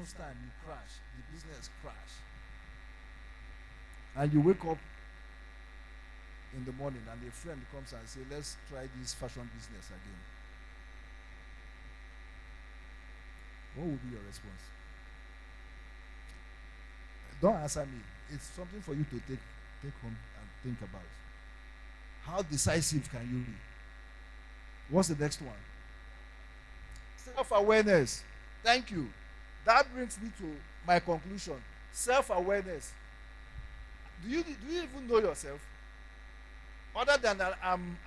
most time you crash, the business crash. And you wake up in the morning and a friend comes and say, let's try this fashion business again. What would be your response? Don't answer me. It's something for you to take home and think about. How decisive can you be? What's the next one? Self-awareness. Thank you. That brings me to my conclusion. Self-awareness. Do you even know yourself? Other than that, I'm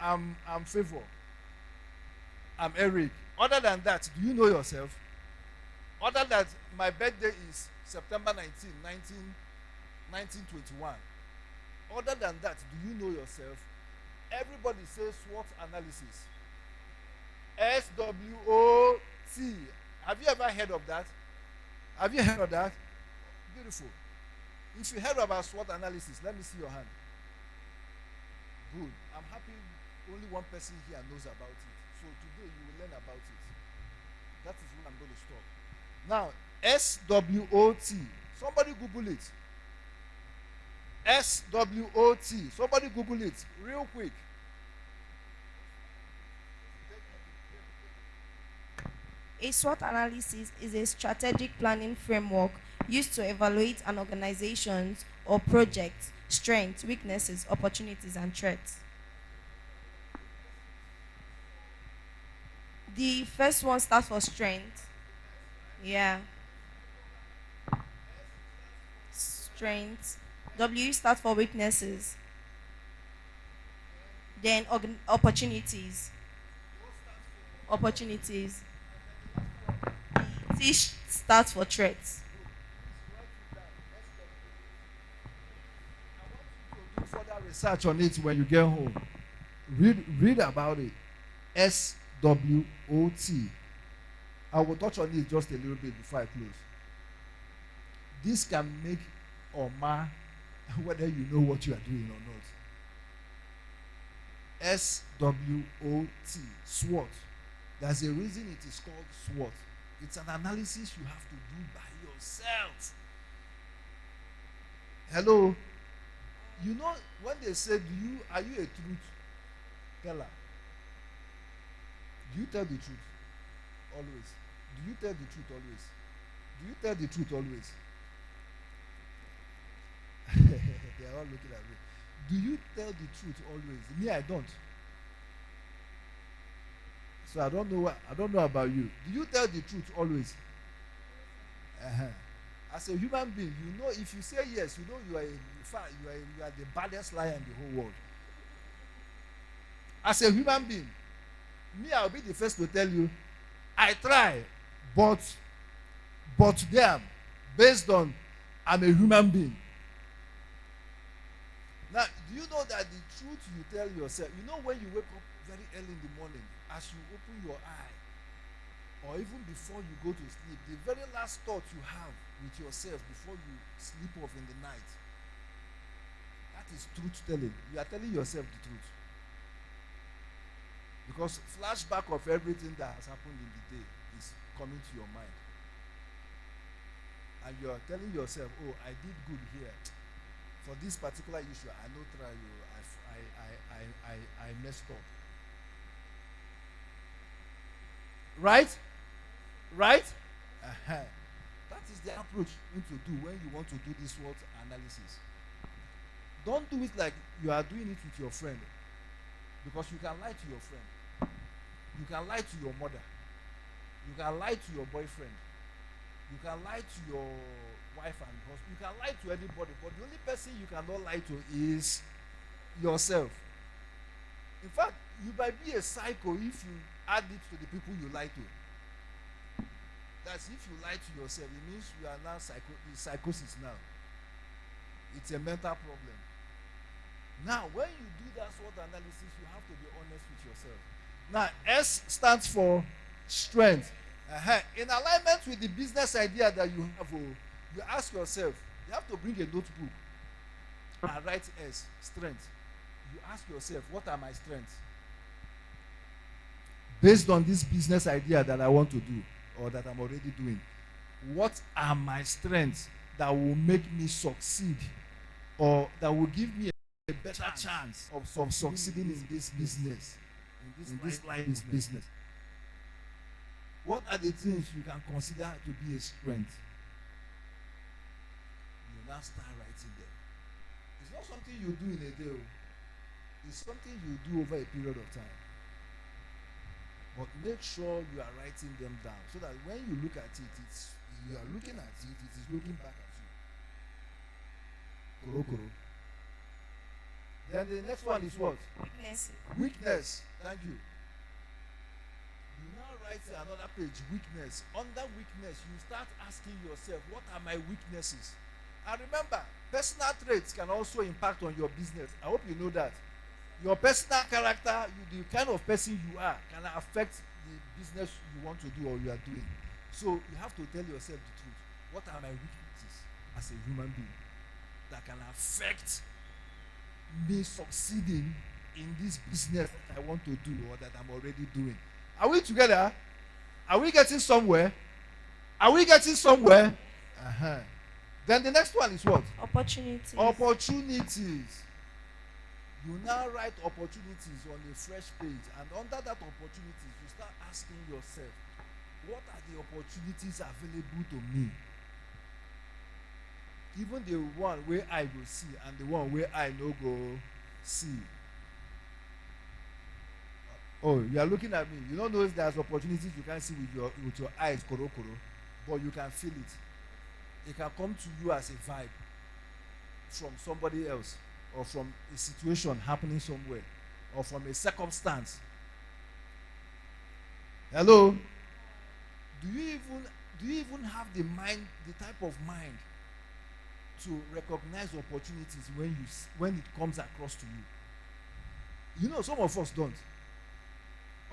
Favor. I'm Eric. Other than that, do you know yourself? Other than my birthday is September 1921. Other than that, do you know yourself? Everybody says SWOT analysis. SWOT. Have you ever heard of that? Have you heard of that? Beautiful. If you heard about SWOT analysis, let me see your hand. Good. I'm happy only one person here knows about it. So today you will learn about it. That is what I'm going to stop. Now, SWOT. Somebody Google it. SWOT. Somebody Google it real quick. A SWOT analysis is a strategic planning framework used to evaluate an organization's or project's strengths, weaknesses, opportunities, and threats. The first one starts for strength. Yeah. Strengths. W starts for weaknesses. Then opportunities. Opportunities. T starts for threats. Do further research on it when you get home. Read about it. SWOT. I will touch on it just a little bit before I close. This can make or mar whether you know what you are doing or not. SWOT. SWOT. There's a reason it is called SWOT. It's an analysis you have to do by yourself. Hello? You know when they say, are you a truth teller? Do you tell the truth? Always. Do you tell the truth always? Do you tell the truth always? They are all looking at me. Do you tell the truth always? Me, I don't. So I don't know about you. Do you tell the truth always? As a human being, you know if you say yes, you know you are the baddest liar in the whole world. As a human being, me, I'll be the first to tell you, I try, but damn, based on I'm a human being. Now, do you know that the truth you tell yourself, you know when you wake up very early in the morning, as you open your eye, or even before you go to sleep, the very last thought you have with yourself before you sleep off in the night, that is truth telling. You are telling yourself the truth. Because flashback of everything that has happened in the day is coming to your mind. And you are telling yourself, oh, I did good here. For this particular issue, I know try you. I messed up. Right? Right? That is the approach you need to do when you want to do this SWOT analysis. Don't do it like you are doing it with your friend. Because you can lie to your friend. You can lie to your mother. You can lie to your boyfriend. You can lie to your wife and husband. You can lie to anybody, but the only person you cannot lie to is yourself. In fact, you might be a psycho if you add it to the people you lie to. That's if you lie to yourself, it means you are now psychosis now. It's a mental problem. Now, when you do that SWOT analysis, you have to be honest with yourself. Now, S stands for strength. In alignment with the business idea that you have, you ask yourself, you have to bring a notebook and write S, strength. You ask yourself, what are my strengths? Based on this business idea that I want to do or that I'm already doing, What are my strengths that will make me succeed, or that will give me a better chance of succeeding in this business, in this line of business? What are the things you can consider to be a strength? You now start writing them. It's not something you do in a day. It's something you do over a period of time. But make sure you are writing them down so that when you look at it, you are looking at it, it is looking back at you. Koro koro. Then the next one is what? Weakness. Weakness. Thank you. You now write another page, weakness. Under weakness, you start asking yourself, what are my weaknesses? And remember, personal traits can also impact on your business. I hope you know that. Your personal character, the kind of person you are, can affect the business you want to do or you are doing. So you have to tell yourself the truth. What are my weaknesses as a human being that can affect me succeeding in this business that I want to do or that I'm already doing? Are we together? Are we getting somewhere? Are we getting somewhere? Then the next one is what? Opportunities. Opportunities. You now write opportunities on a fresh page, and under that opportunities, you start asking yourself, what are the opportunities available to me? Even the one where I go see and the one where I no go see. Oh, you are looking at me. You don't know there's opportunities you can't see with your eyes, koro koro, but you can feel it. It can come to you as a vibe from somebody else, or from a situation happening somewhere, or from a circumstance. Hello? Do you even have the type of mind to recognize opportunities when it comes across to you? You know, some of us don't,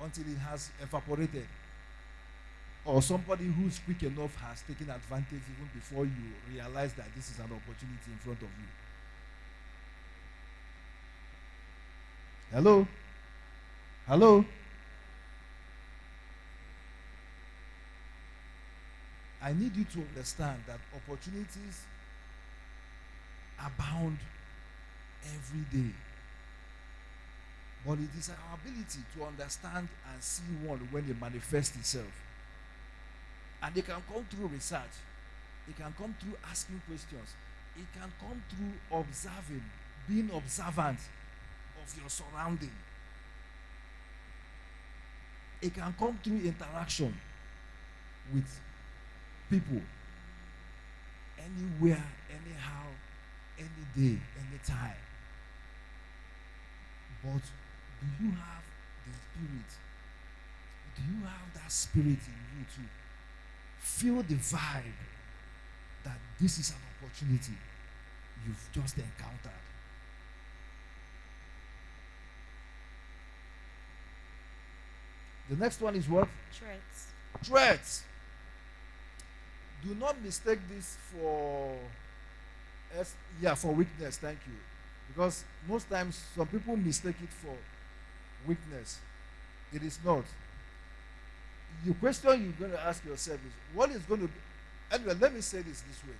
until it has evaporated, or somebody who's quick enough has taken advantage even before you realize that this is an opportunity in front of you. Hello? Hello? I need you to understand that opportunities abound every day. But it is our ability to understand and see one when it manifests itself. And it can come through research. It can come through asking questions. It can come through observing, being observant of your surrounding. It can come through interaction with people, anywhere, anyhow, any day, anytime. But do you have the spirit? Do you have that spirit in you to feel the vibe that this is an opportunity you've just encountered? The next one is what? Threats. Threats. Do not mistake this for weakness. Thank you. Because most times some people mistake it for weakness. It is not. The question you're going to ask yourself is, what is going to be? Anyway, let me say this way.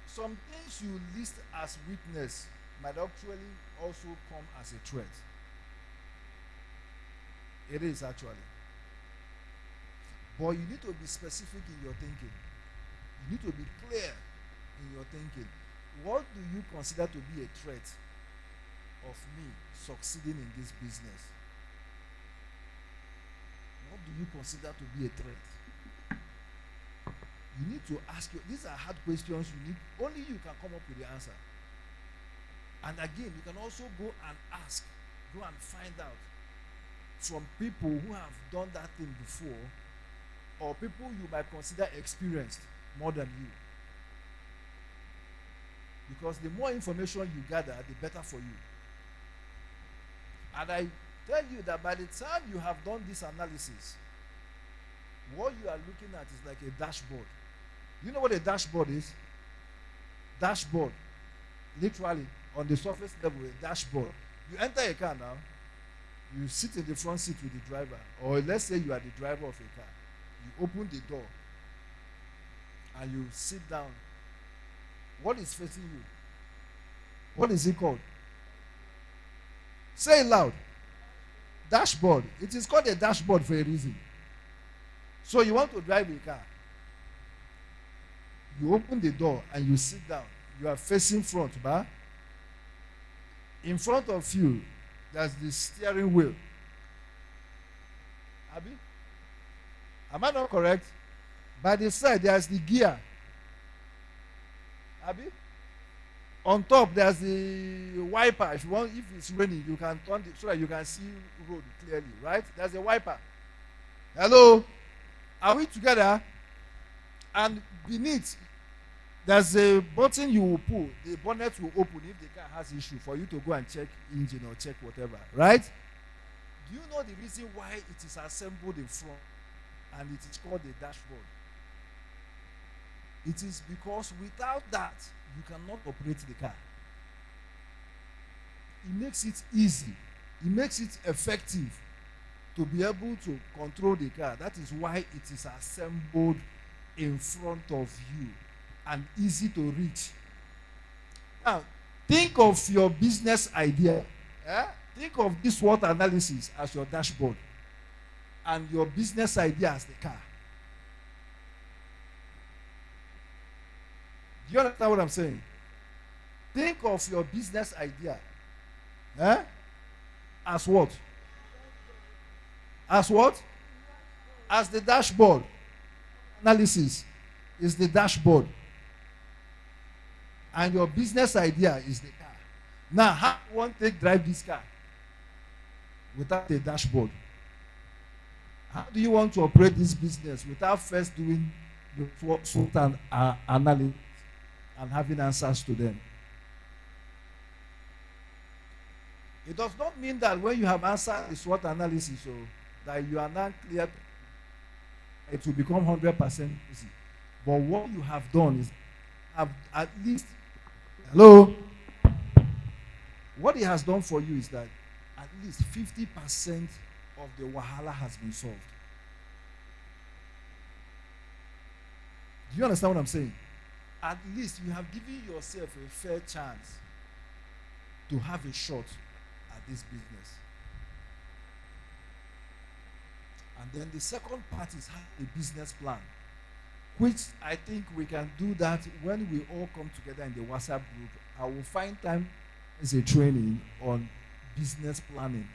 Some things you list as weakness might actually also come as a threat. It is actually. But you need to be specific in your thinking. You need to be clear in your thinking. What do you consider to be a threat of me succeeding in this business? What do you consider to be a threat? You need to ask these are hard questions. Only you can come up with the answer. And again, you can also go and ask, go and find out from people who have done that thing before, or people you might consider experienced more than you. Because the more information you gather, the better for you. And I tell you that by the time you have done this analysis, what you are looking at is like a dashboard. You know what a dashboard is? Dashboard. Literally, on the surface level, a dashboard. You enter a car now, you sit in the front seat with the driver, or let's say you are the driver of a car. You open the door. and you sit down, what is facing you? What is it called? Say it loud. Dashboard. It is called a dashboard for a reason. So you want to drive a car. You open the door and you sit down. You are facing front, but in front of you, there's the steering wheel. Abi? Am I not correct? By the side, there's the gear. Abi? On top, there's the wiper. If you want, if it's raining, you can turn it so that you can see road clearly, right? There's a wiper. Hello? Are we together? And beneath, there's a button you will pull. The bonnet will open if the car has issue for you to go and check engine or check whatever, right? Do you know the reason why it is assembled in front and it is called the dashboard? It is because without that, you cannot operate the car. It makes it easy. It makes it effective to be able to control the car. That is why it is assembled in front of you and easy to reach. Now, think of your business idea. Think of this SWOT analysis as your dashboard and your business idea as the car. Do you understand what I'm saying? Think of your business idea as what? As what? As the dashboard. Analysis is the dashboard. And your business idea is the car. Now, how do you want to drive this car without a dashboard? How do you want to operate this business without first doing the SWOT analysis and having answers to them? It does not mean that when you have answered the SWOT analysis, so that you are now clear, it will become 100% easy. But what you have done is have at least, hello? What it has done for you is that at least 50% of the wahala has been solved. Do you understand what I'm saying? At least you have given yourself a fair chance to have a shot at this business. And then the second part is have a business plan, which I think we can do that when we all come together in the WhatsApp group. I will find time as a training on business planning.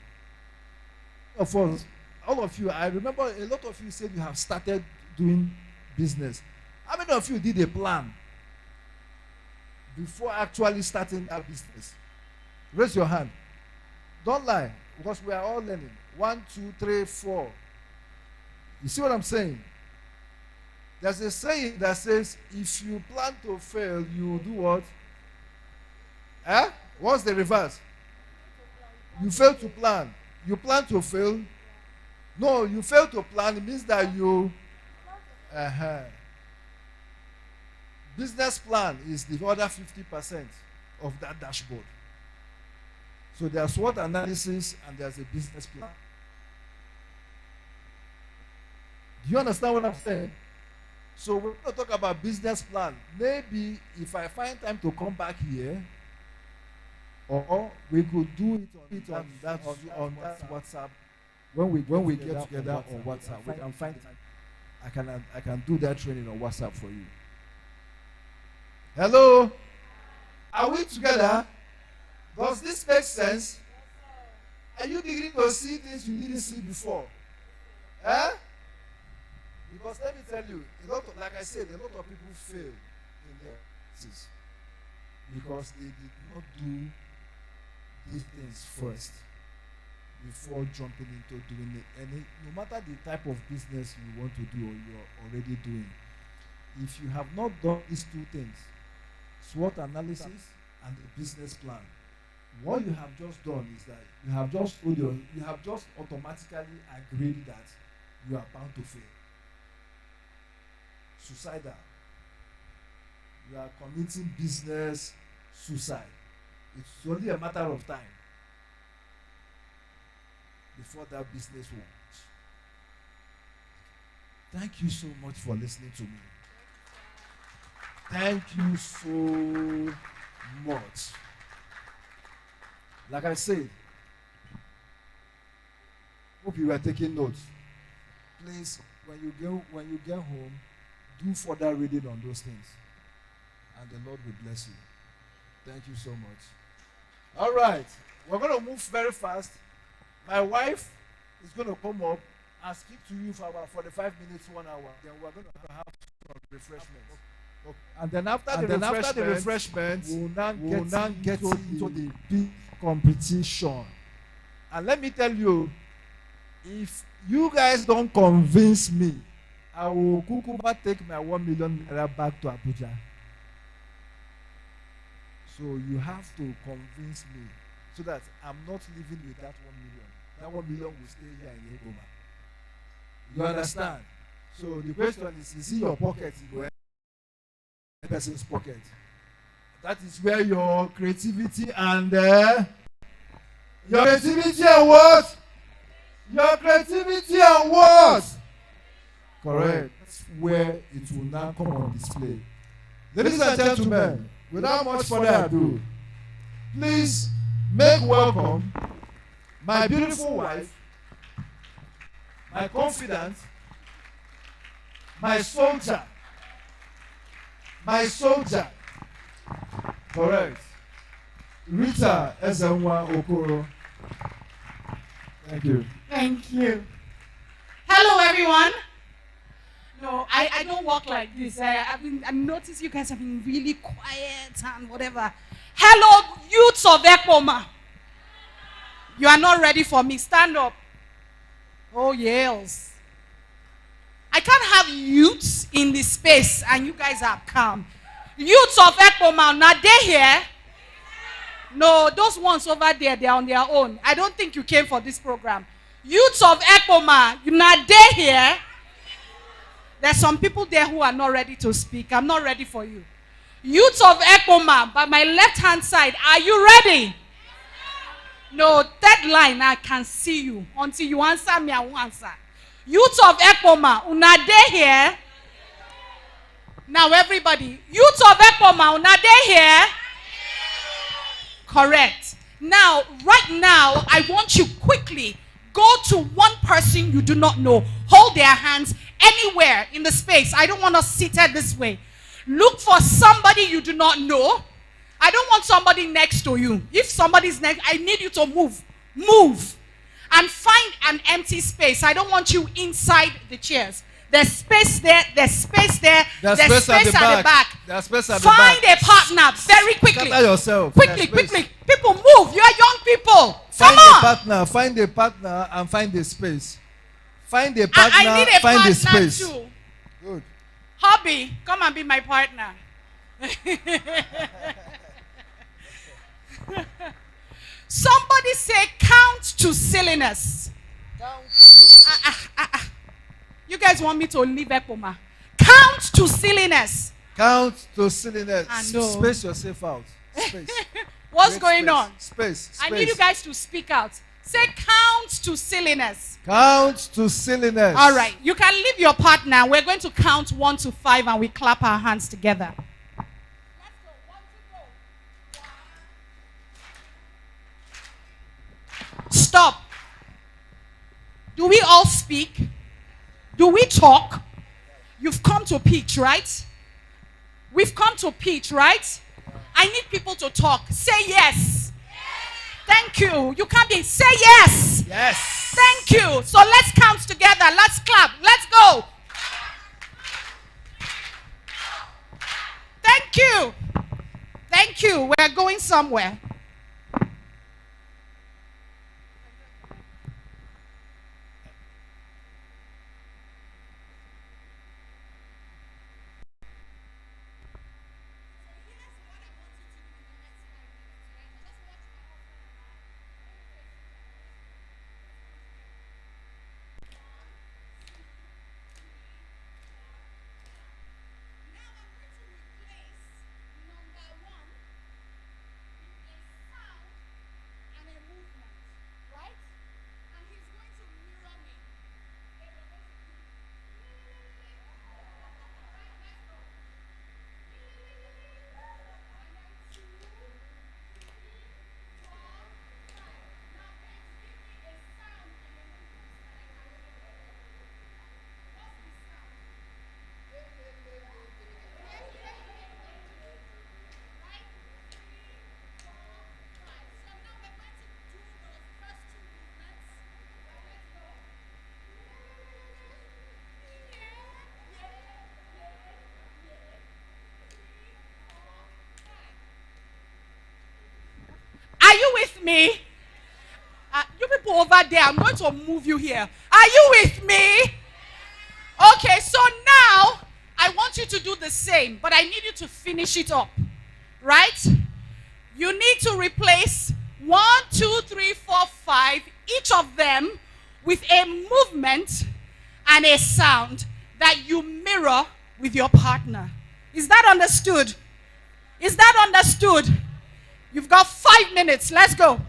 Of course, all of you, I remember a lot of you said you have started doing business. How many of you did a plan before actually starting a business? Raise your hand. Don't lie, because we are all learning. 1, 2, 3, 4. You see what I'm saying? There's a saying that says, if you plan to fail, you do what? What's the reverse? You fail to plan. You plan to fail. No, you fail to plan. It means that you... Business plan is the other 50% of that dashboard. So there's SWOT analysis and there's a business plan. Do you understand what I'm saying? So we're going to talk about business plan. Maybe if I find time to come back here, or we could do it on that WhatsApp when we get together on WhatsApp. We can find time. I can do that training on WhatsApp for you. Hello? Are we together? Does this make sense? Are you beginning to see things you didn't see before? Because let me tell you, like I said, a lot of people fail in their business because they did not do these things first before jumping into doing it. And no matter the type of business you want to do or you're already doing, if you have not done these two things, SWOT analysis and the business plan, what you have just done is that you have just automatically agreed that you are bound to fail. Suicidal. You are committing business suicide. It's only a matter of time before that business will launch. Thank you so much for listening to me. Thank you so much. Like I said, hope you were taking notes. Please, when you get home, do further reading on those things, and the Lord will bless you. Thank you so much. All right, we're going to move very fast. My wife is going to come up and speak to you for about 45 minutes, 1 hour. Then we're going to have some refreshments. Okay. And then after the refreshment, we'll now get into the big competition. And let me tell you, if you guys don't convince me, I will kukuma take my 1 million naira back to Abuja. So you have to convince me so that I'm not living with that 1 million. That 1 million will stay here in Yegoma. You understand? So the question is it your pocket? Is a person's pocket. That is where your creativity and your creativity and what? Your creativity and what? Correct. That's where it will now come on display. Ladies and gentlemen, without much further ado, please make welcome my beautiful wife, my confidant, my soldier. Correct. Rita Ezenwa Okoro. Thank you. Thank you. Hello, everyone. No, I don't walk like this. I noticed you guys have been really quiet and whatever. Hello, youths of Ekpoma. You are not ready for me. Stand up. Oh, yes. I can't have youths in this space and you guys are calm. Youths of Ekpoma, now they here. No, those ones over there, they are on their own. I don't think you came for this program. Youths of Ekpoma, you not there here. There's some people there who are not ready to speak. I'm not ready for you. Youths of Ekpoma, by my left-hand side, are you ready? No, third line, I can see you. Until you answer me, I won't answer. Youths of Ekpoma, una dey here. Now everybody, youths of Ekpoma, una dey here. Correct. Now, right now, I want you quickly, go to one person you do not know. Hold their hands anywhere in the space. I don't want us seated this way. Look for somebody you do not know. I don't want somebody next to you. If somebody's next, I need you to move. Move. And find an empty space. I don't want you inside the chairs. There's space there. There's space there. There's space at the back. There's space at the back. Find a partner very quickly. Scatter yourself. Quickly. People move. You are young people. Find a partner. Find a partner and find a space. Find a partner. I need a find partner a space. too. Good. Hobby, come and be my partner. Somebody say count to silliness. You guys want me to leave Ekpoma? Count to silliness. Count to silliness. Space yourself out. Space. What's going on? Space. I need you guys to speak out. Say count to silliness. Count to silliness. All right. You can leave your partner. We're going to count 1 to 5 and we clap our hands together. Stop. Do we all speak? Do we talk? You've come to pitch, right? We've come to pitch, right? I need people to talk. Say yes. Thank you. You can't be. Say yes. Yes. Thank you. So let's count together. Let's clap. Let's go. Thank you. Thank you. We're going somewhere. me? You people over there, I'm going to move you here. Are you with me? Okay, so now I want you to do the same, but I need you to finish it up. Right? You need to replace 1, 2, 3, 4, 5, each of them with a movement and a sound that you mirror with your partner. Is that understood? Is that understood? You've got 5 minutes. Let's go.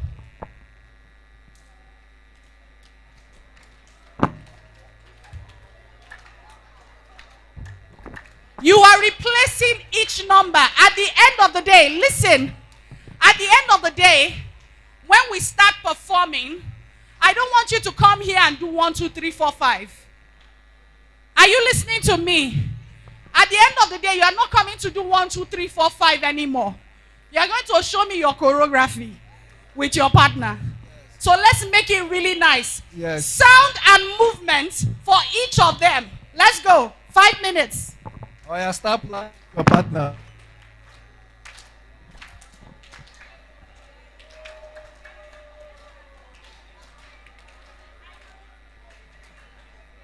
You are replacing each number. At the end of the day, listen, at the end of the day, when we start performing, I don't want you to come here and do 1, 2, 3, 4, 5. Are you listening to me? At the end of the day, you are not coming to do 1, 2, 3, 4, 5 anymore. You are going to show me your choreography with your partner. So let's make it really nice. Yes. Sound and movement for each of them. Let's go. 5 minutes. Oh, yeah, stop your partner.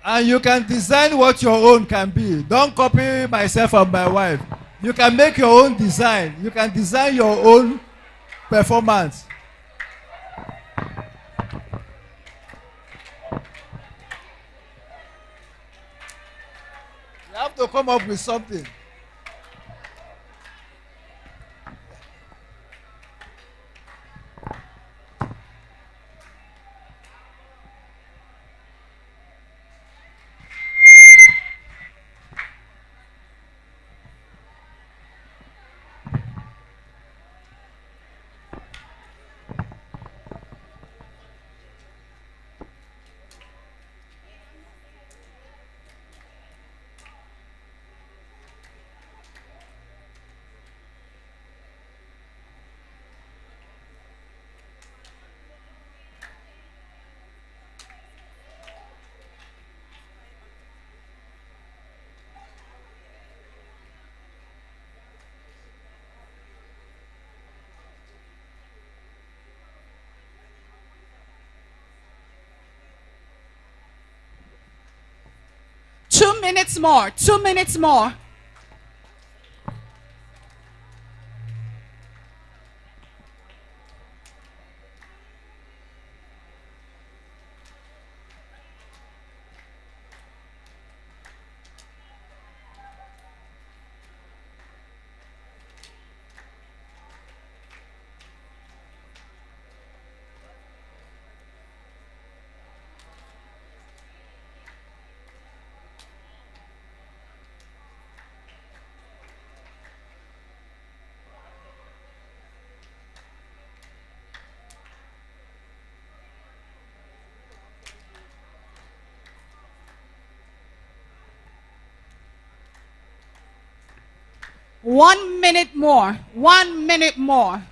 And you can design what your own can be. Don't copy myself and my wife. You can make your own design. You can design your own performance. You have to come up with something. Two minutes more. 2 minutes more. One minute more. 1 minute more.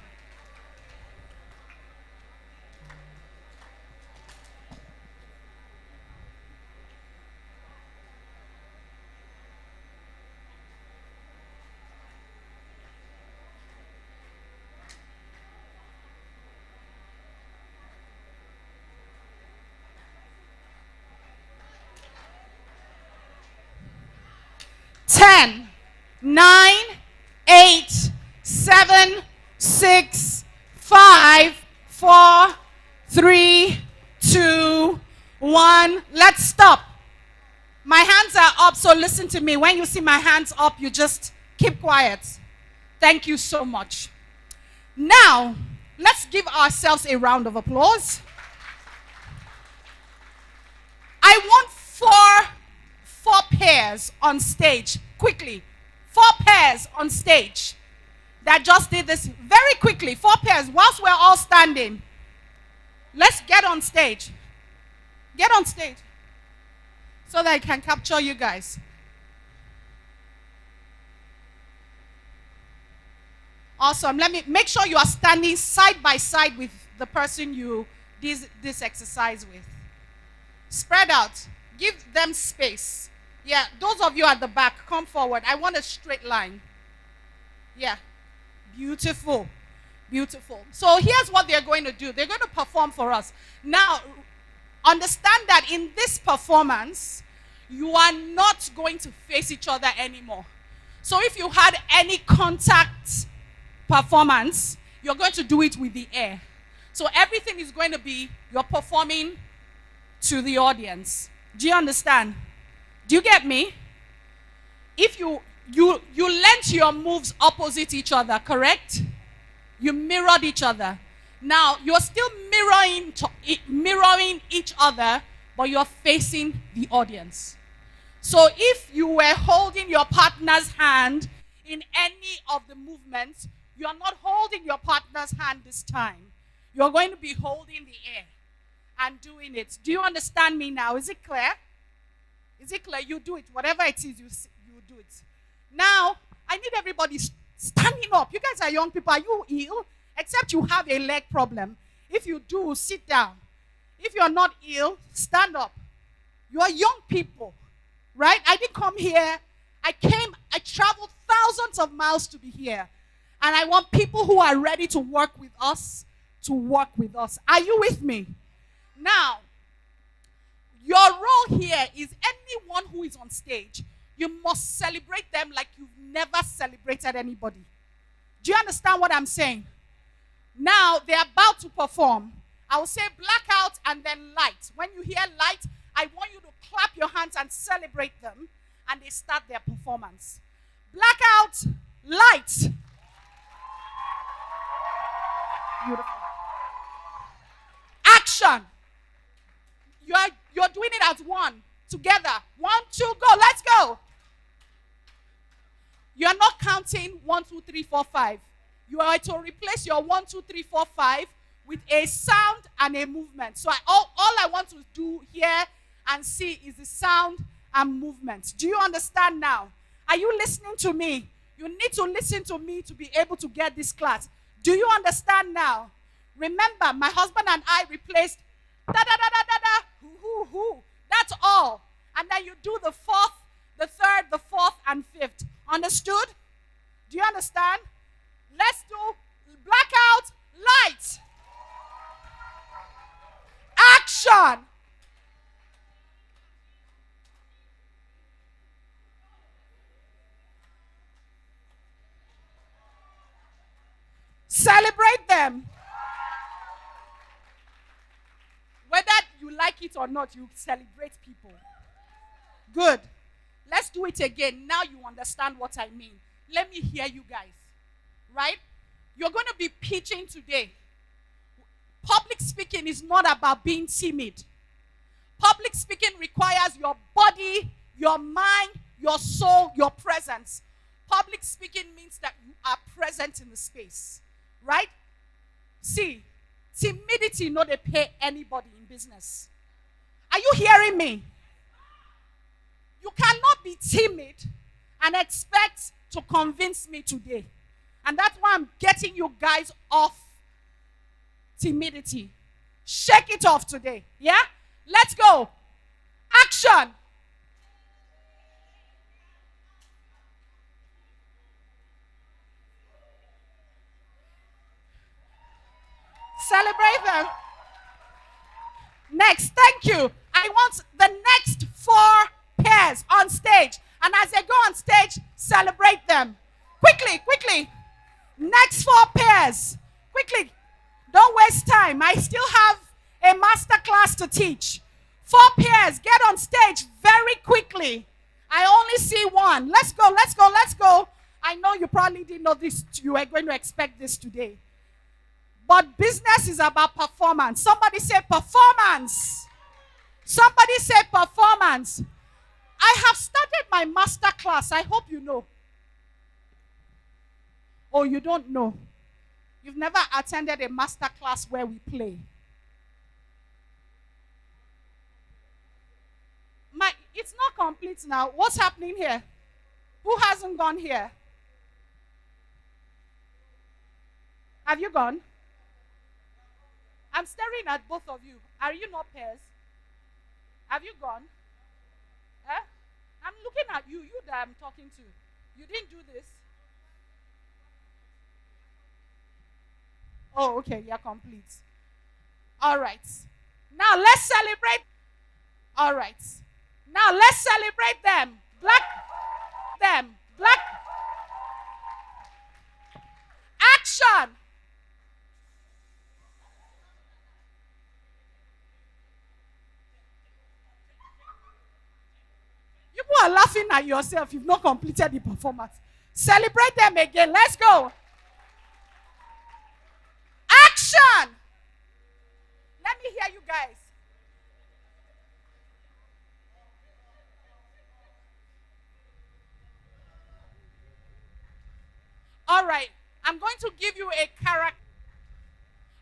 Ten, 9, 8, 7, 6, 5, 4, 3, 2, 1. Let's stop. My hands are up, so listen to me. When you see my hands up, you just keep quiet. Thank you so much. Now, let's give ourselves a round of applause. I want four pairs on stage, quickly. 4 pairs on stage that just did this very quickly. 4 pairs whilst we're all standing. Let's get on stage. Get on stage so that I can capture you guys. Awesome. Let me make sure you are standing side by side with the person you did this exercise with. Spread out. Give them space. Yeah, those of you at the back, come forward. I want a straight line. Yeah. Beautiful. Beautiful. So here's what they're going to do. They're going to perform for us. Now, understand that in this performance, you are not going to face each other anymore. So if you had any contact performance, you're going to do it with the air. So everything is going to be, you're performing to the audience. Do you understand? Do you get me? If you lent your moves opposite each other, correct? You mirrored each other. Now, you're still mirroring each other, but you're facing the audience. So if you were holding your partner's hand in any of the movements, you're not holding your partner's hand this time. You're going to be holding the air and doing it. Do you understand me now? Is it clear? Is it clear? You do it. Whatever it is, you do it. Now, I need everybody standing up. You guys are young people. Are you ill? Except you have a leg problem. If you do, sit down. If you're not ill, stand up. You are young people, right? I didn't come here. I traveled thousands of miles to be here. And I want people who are ready to work with us to work with us. Are you with me? Now, your role here is anyone who is on stage. You must celebrate them like you've never celebrated anybody. Do you understand what I'm saying? Now, they're about to perform. I will say blackout and then light. When you hear light, I want you to clap your hands and celebrate them. And they start their performance. Blackout, light. Beautiful. Action. You're doing it as one. Together. 1, 2, go. Let's go. You're not counting 1, 2, 3, 4, 5. You are to replace your 1, 2, 3, 4, 5 with a sound and a movement. So all I want to do here and see is the sound and movement. Do you understand now? Are you listening to me? You need to listen to me to be able to get this class. Do you understand now? Remember, my husband and I replaced da da da da da da, who. That's all. And then you do the fourth, the third, the fourth, and fifth. Understood? Do you understand? Let's do blackout, light. Action. Celebrate them. Whether you like it or not, you celebrate people. Good. Let's do it again. Now you understand what I mean. Let me hear you guys. Right? You're going to be pitching today. Public speaking is not about being timid. Public speaking requires your body, your mind, your soul, your presence. Public speaking means that you are present in the space. Right? See, timidity not they pay anybody in business. Are you hearing me? You cannot be timid and expect to convince me today. And that's why I'm getting you guys off timidity. Shake it off today. Yeah? Let's go. Action. Celebrate them. Next, thank you. I want the next 4 pairs on stage. And as they go on stage, celebrate them. Quickly. Next 4 pairs. Quickly. Don't waste time. I still have a master class to teach. 4 pairs. Get on stage very quickly. I only see 1. Let's go. I know you probably didn't know this. You were going to expect this today. But business is about performance. Somebody say performance. Somebody say performance. I have started my master class. I hope you know. Oh, you don't know. You've never attended a master class where we play. It's not complete now. What's happening here? Who hasn't gone here? Have you gone? I'm staring at both of you. Are you not pairs? Have you gone? Eh? I'm looking at you that I'm talking to. You didn't do this. Oh, okay, you're complete. All right. Now let's celebrate. All right. Now let's celebrate them. Black action. You are laughing at yourself. You've not completed the performance. Celebrate them again. Let's go. Action. Let me hear you guys. All right. I'm going to give you a character.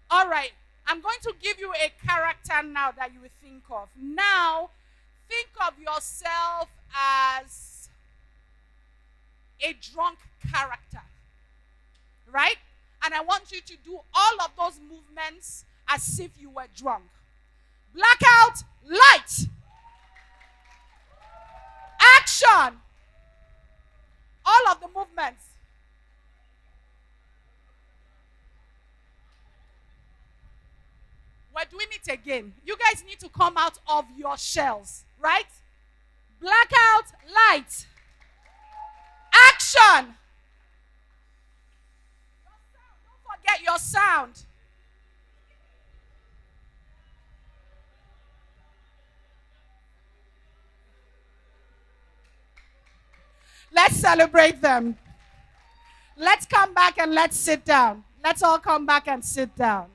All right. I'm going to give you a character now that you will think of. Now, think of yourself as a drunk character. Right? And I want you to do all of those movements as if you were drunk. Blackout, light. Action. All of the movements. We're doing it again. You guys need to come out of your shells, right? Blackout, light. Action. Don't forget your sound. Let's celebrate them. Let's come back and let's sit down. Let's all come back and sit down.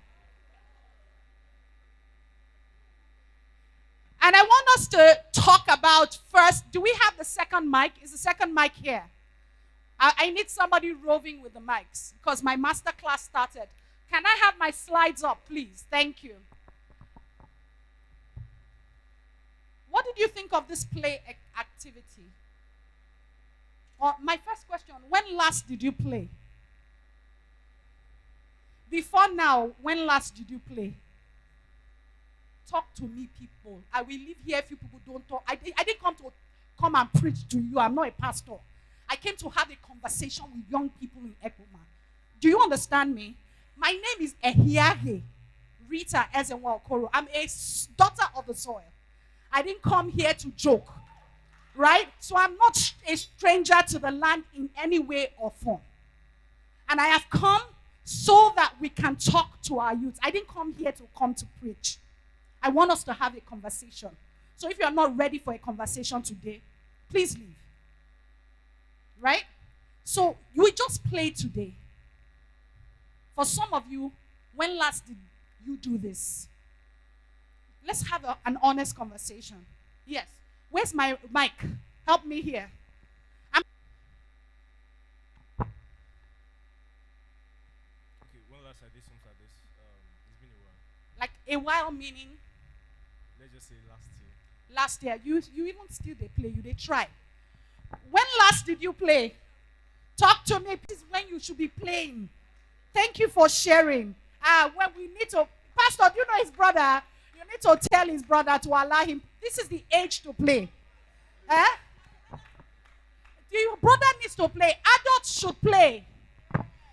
And I want us to talk about first, do we have the second mic? Is the second mic here? I need somebody roving with the mics because my master class started. Can I have my slides up, please? Thank you. What did you think of this play activity? Or my first question, when last did you play? Before now, when last did you play? Talk to me, people. I will live here if you people don't talk. I didn't come and preach to you. I'm not a pastor. I came to have a conversation with young people in Ekuma. Do you understand me? My name is Ehiahe Rita Ezenwa Okoro. I'm a daughter of the soil. I didn't come here to joke. Right? So I'm not a stranger to the land in any way or form. And I have come so that we can talk to our youth. I didn't come here to preach. I want us to have a conversation. So if you're not ready for a conversation today, please leave. Right? So we just played today. For some of you, when last did you do this? Let's have an honest conversation. Yes. Where's my mic? Help me here. Okay, when last I did something like this, it's been a while. Like a while meaning? Let's just say last year. Last year. You even still they play, they try. When last did you play? Talk to me, please, when you should be playing. Thank you for sharing. When we need to, Pastor, do you know his brother? You need to tell his brother to allow him. This is the age to play. Your brother needs to play. Adults should play.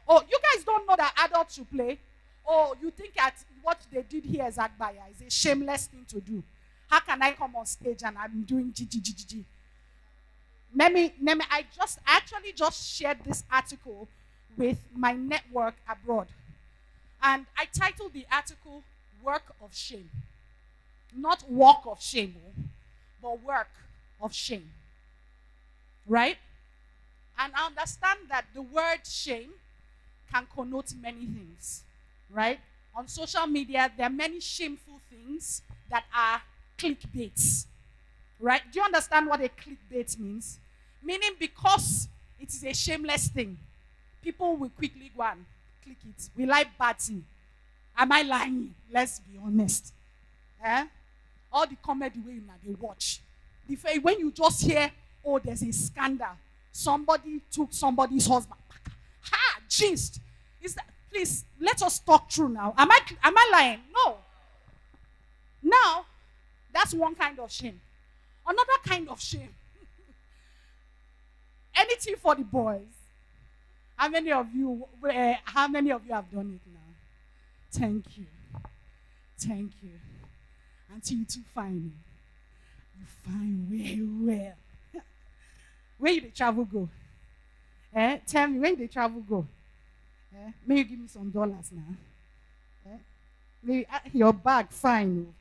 Oh, you guys don't know that adults should play? Oh, you think that what they did here is Agbaya is a shameless thing to do. How can I come on stage and I'm doing GGGG? I actually just shared this article with my network abroad. And I titled the article, Work of Shame. Not walk of shame, but work of shame. Right? And I understand that the word shame can connote many things. Right? On social media, there are many shameful things that are clickbaits. Right? Do you understand what a clickbait means? Meaning because it is a shameless thing, people will quickly go and click it. We like bad thing. Am I lying? Let's be honest. All the comedy way they watch. When you just hear, oh, there's a scandal. Somebody took somebody's husband. Ha! Gist. Please, let us talk true now. Am I lying? No. Now, that's one kind of shame. Another kind of shame. Anything for the boys. How many of you have done it now? Thank you. Thank you. Auntie, you too fine. You fine well. Where you dey travel go? Tell me, where you dey travel go? May you give me some dollars now? Maybe your bag, fine.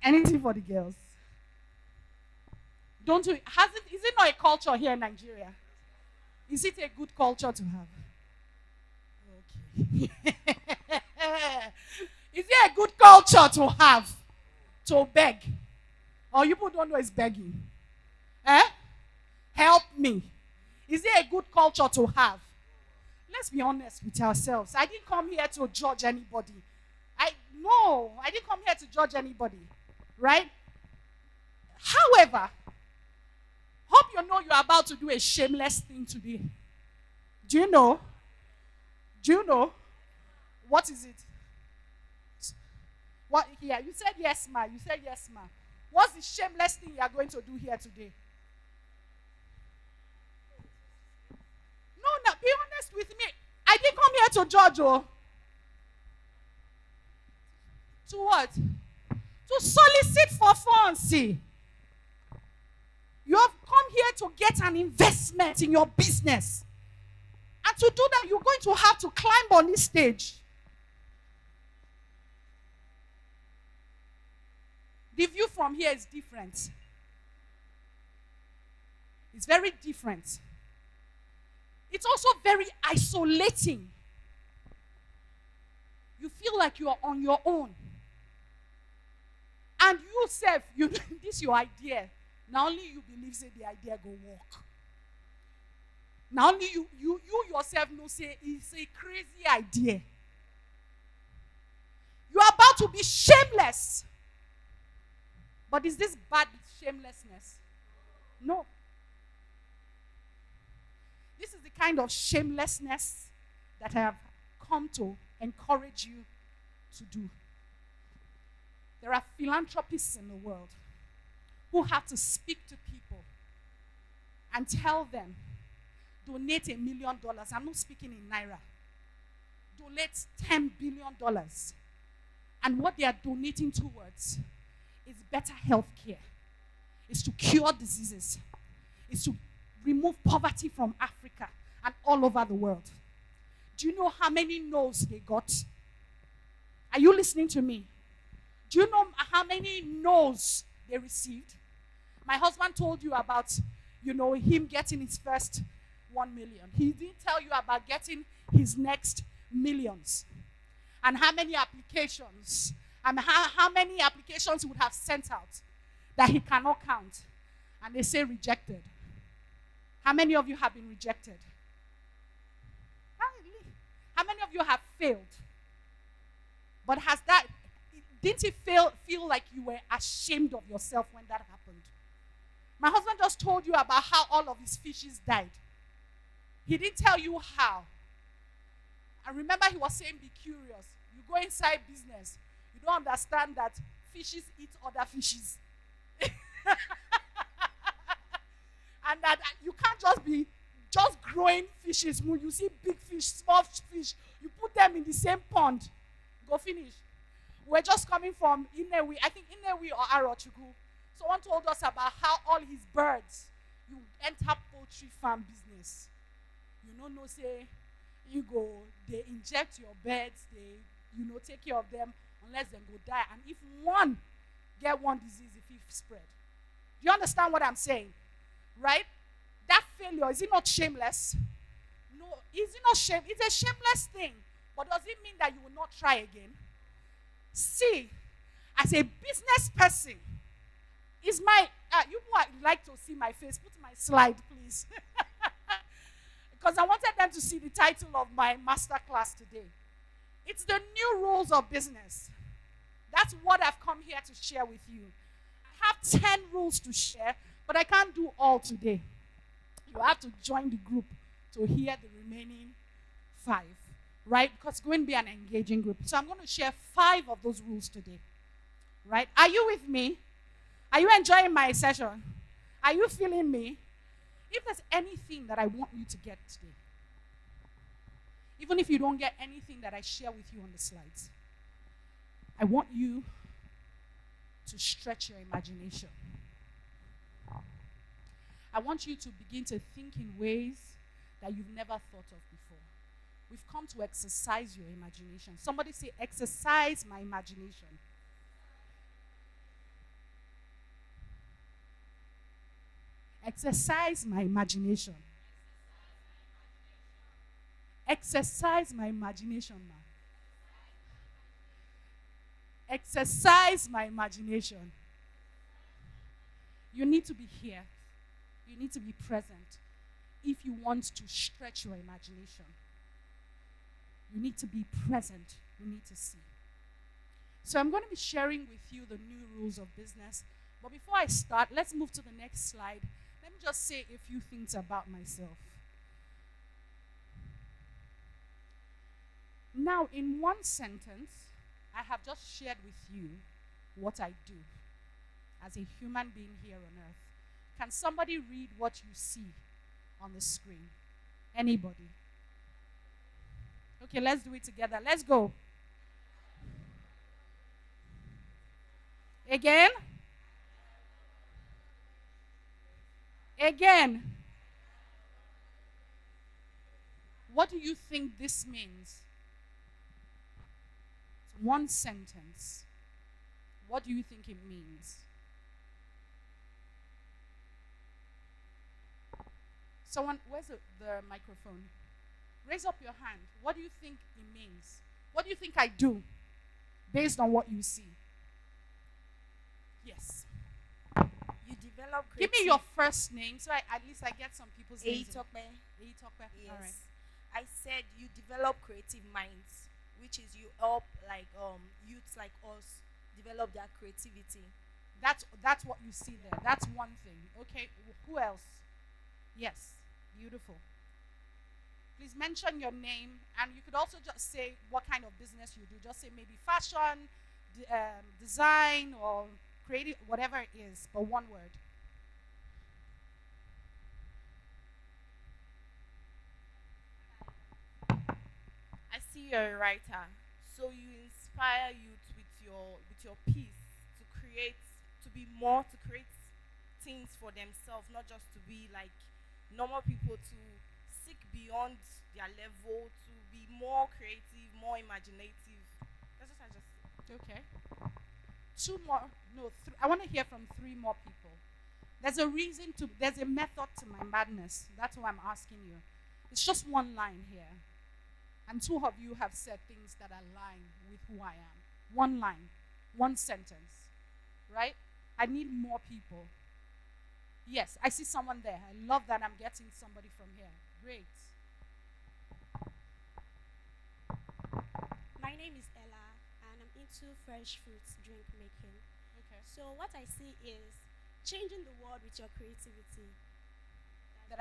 Anything for the girls. Don't you? Is it not a culture here in Nigeria? Is it a good culture to have? Okay. Is it a good culture to have? To beg? Or you people don't know it's begging? Help me. Is it a good culture to have? Let's be honest with ourselves. I didn't come here to judge anybody. I didn't come here to judge anybody. Right? However, hope you know you're about to do a shameless thing today. Do you know? Do you know? What is it? What here? You said yes, ma. You said yes, ma. What's the shameless thing you are going to do here today? No, be honest with me. I didn't come here to judge you. To what? To solicit for funds. See. You have come here to get an investment in your business. And to do that, you're going to have to climb on this stage. The view from here is different. It's very different. It's also very isolating. You feel like you are on your own. And you self, this your idea. Now only you believe say the idea go work. Now only you yourself know say it's a crazy idea. You are about to be shameless. But is this bad shamelessness? No. This is the kind of shamelessness that I have come to encourage you to do. There are philanthropists in the world who have to speak to people and tell them, donate $1 million. I'm not speaking in Naira. Donate $10 billion. And what they are donating towards is better health care. It's to cure diseases. It's to remove poverty from Africa and all over the world. Do you know how many no's they got? Are you listening to me? Do you know how many no's they received? My husband told you about, him getting his first 1 million. He didn't tell you about getting his next millions. And how many applications, how many applications would have sent out that he cannot count. And they say rejected. How many of you have been rejected? How many of you have failed? But didn't it feel like you were ashamed of yourself when that happened? My husband just told you about how all of his fishes died. He didn't tell you how. And remember, he was saying, be curious. You go inside business. You don't understand that fishes eat other fishes. And that you can't just be growing fishes. You see big fish, small fish. You put them in the same pond. Go finish. We're just coming from Inewi. I think Inewi or Arochukwu. Someone told us about how all his birds, you enter poultry farm business. You know, say, they inject your birds, they, take care of them unless they go die. And if one get one disease, if it spread. Do you understand what I'm saying? Right? That failure, is it not shameless? No, is it not shame? It's a shameless thing. But does it mean that you will not try again? See, as a business person, is my, you would like to see my face. Put my slide, please. Because I wanted them to see the title of my masterclass today. It's the new rules of business. That's what I've come here to share with you. I have 10 rules to share, but I can't do all today. You have to join the group to hear the remaining 5, right? Because it's going to be an engaging group. So I'm going to share 5 of those rules today, right? Are you with me? Are you enjoying my session? Are you feeling me? If there's anything that I want you to get today, even if you don't get anything that I share with you on the slides, I want you to stretch your imagination. I want you to begin to think in ways that you've never thought of before. We've come to exercise your imagination. Somebody say, exercise my imagination. Exercise my imagination. Exercise my imagination, man. Exercise my imagination. You need to be here. You need to be present if you want to stretch your imagination. You need to be present. You need to see. So I'm going to be sharing with you the new rules of business. But before I start, let's move to the next slide. Let me just say a few things about myself. Now, in one sentence, I have just shared with you what I do as a human being here on earth. Can somebody read what you see on the screen? Anybody? Okay, let's do it together. Let's go. Again. Again. What do you think this means? It's one sentence. What do you think it means? Someone, where's the microphone? Raise up your hand. What do you think it means? What do you think I do based on what you see? Yes. You develop Give me your first name so at least I get some people's names. Eitokbe. Eitokbe. Yes. All right. I said you develop creative minds, which is you help like youths like us develop their creativity. That's what you see there. That's one thing. Okay. Who else? Yes. Beautiful. Please mention your name, and you could also just say what kind of business you do. Just say maybe fashion, design, or creative, whatever it is, but one word. I see you're a writer, so you inspire youth with your piece to create things for themselves, not just to be like normal people, to seek beyond their level, to be more creative, more imaginative. That's what I just said. Okay. Two more. No, I want to hear from three more people. There's a method to my madness. That's why I'm asking you. It's just one line here. And two of you have said things that align with who I am. One line, one sentence, right? I need more people. Yes, I see someone there. I love that I'm getting somebody from here. Great. My name is Ella, and I'm into fresh fruits drink making. Okay. So what I see is changing the world with your creativity. That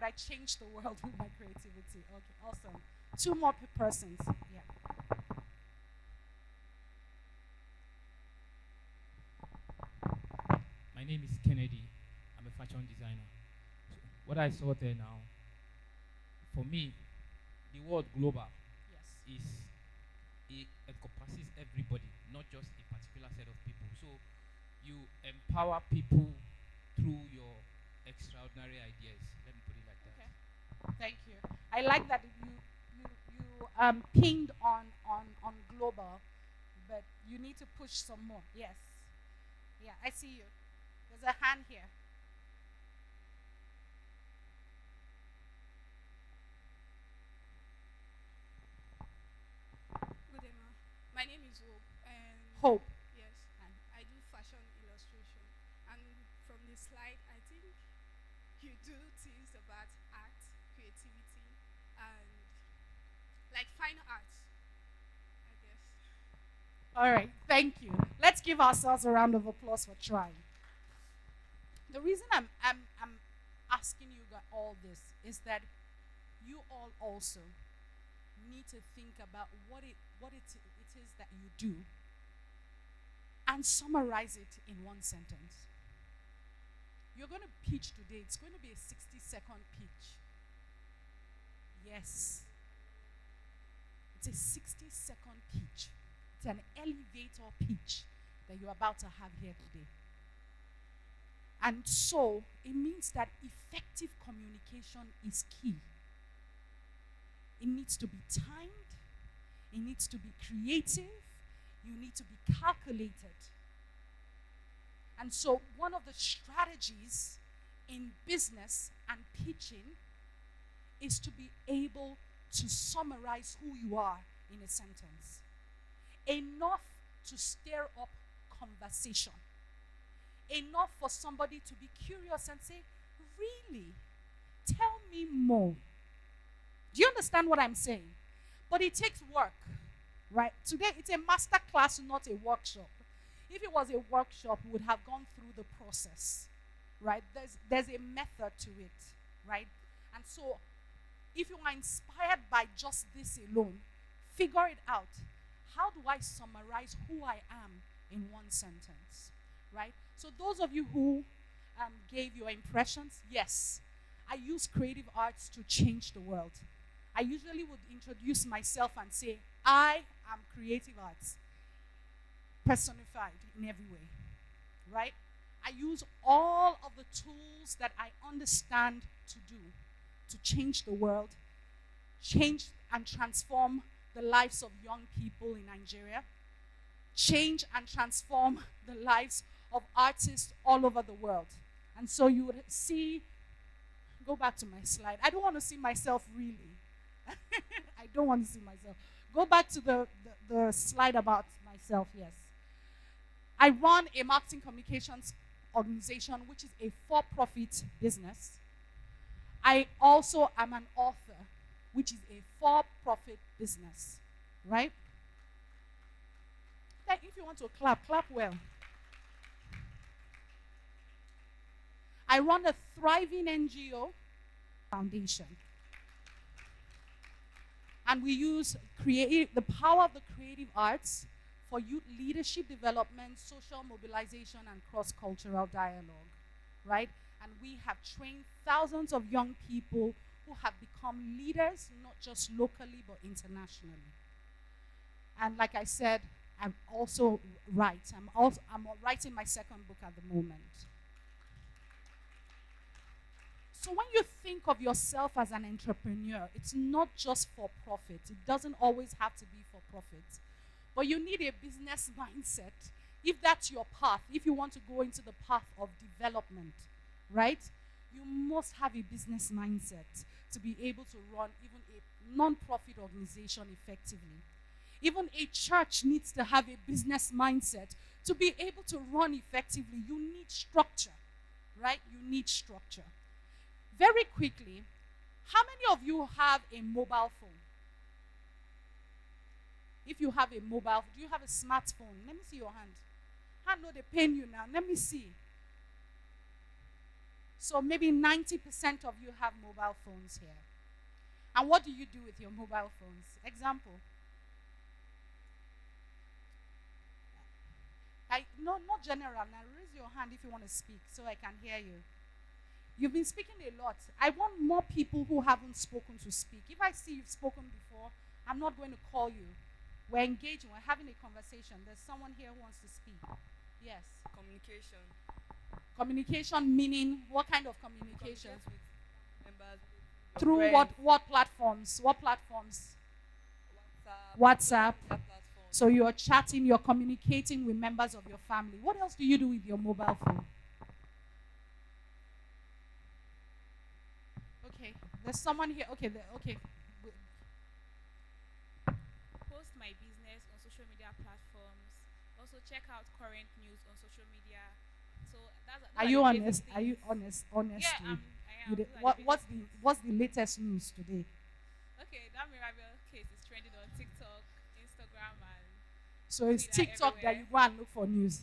I change the world with my creativity. Okay, awesome. Two more persons. Yeah. My name is Kennedy. I'm a fashion designer. So what I saw there now, for me, the word global Yes. is it encompasses everybody, not just a particular set of people. So you empower people through your extraordinary ideas. Let me put it like that. Okay. Thank you. I like that you pinged on global, but you need to push some more. Yes. Yeah, I see you. There's a hand here. Good day, ma. My name is Hope, and Hope. yes, I do fashion illustration. And from the slide, I think you do things about art, creativity, and like fine arts, I guess. All right, thank you. Let's give ourselves a round of applause for trying. The reason I'm asking you all this is that you all also need to think about what it is that you do and summarize it in one sentence. You're going to pitch today. It's going to be a 60-second pitch. Yes. It's a 60-second pitch. an elevator pitch that you're about to have here today. And so it means that effective communication is key. It needs to be timed, it needs to be creative, you need to be calculated. And so one of the strategies in business and pitching is to be able to summarize who you are in a sentence. Enough to stir up conversation. Enough for somebody to be curious and say, really? Tell me more. Do you understand what I'm saying? But it takes work, right? Today it's a master class, not a workshop. If it was a workshop, we would have gone through the process, right? There's a method to it, right? And so if you are inspired by just this alone, figure it out. How do I summarize who I am in one sentence, right? So those of you who gave your impressions, yes, I use creative arts to change the world. I usually would introduce myself and say, I am creative arts, personified in every way, right? I use all of the tools that I understand to do to change the world, change and transform the lives of young people in Nigeria, change and transform the lives of artists all over the world. And so you would see, go back to my slide. I don't want to see myself really. I don't want to see myself. Go back to the slide about myself, yes. I run a marketing communications organization, which is a for-profit business. I also am an author, which is a for-profit business, right? Like if you want to clap, clap well. I run a thriving NGO foundation. And we use the power of the creative arts for youth leadership development, social mobilization, and cross-cultural dialogue, right? And we have trained thousands of young people who have become leaders, not just locally, but internationally. And like I said, I'm also write. I'm writing my second book at the moment. So when you think of yourself as an entrepreneur, it's not just for profit. It doesn't always have to be for profit. But you need a business mindset. If that's your path, if you want to go into the path of development, right? You must have a business mindset to be able to run even a non-profit organization effectively. Even a church needs to have a business mindset to be able to run effectively. You need structure, right? You need structure. Very quickly, how many of you have a mobile phone? If you have a mobile, do you have a smartphone? Let me see your hand. Hand no, they pain you now. Let me see. So maybe 90% of you have mobile phones here. And what do you do with your mobile phones? Example. No, not general. Now raise your hand if you want to speak so I can hear you. You've been speaking a lot. I want more people who haven't spoken to speak. If I see you've spoken before, I'm not going to call you. We're engaging. We're having a conversation. There's someone here who wants to speak. Yes. Communication. Communication meaning what kind of communication? Members. Through what platforms? What platforms? WhatsApp. So you're chatting, you're communicating with members of your family. What else do you do with your mobile phone? Okay, there's someone here. Okay, okay. Post my business on social media platforms. Also check out current news on social media. So that's Are you honest? Are you honest? Honestly. Yeah, I am. What's the latest news today? Okay, that Mirabel case is trending on TikTok, Instagram, and so it's Twitter TikTok everywhere. that you go and look for news.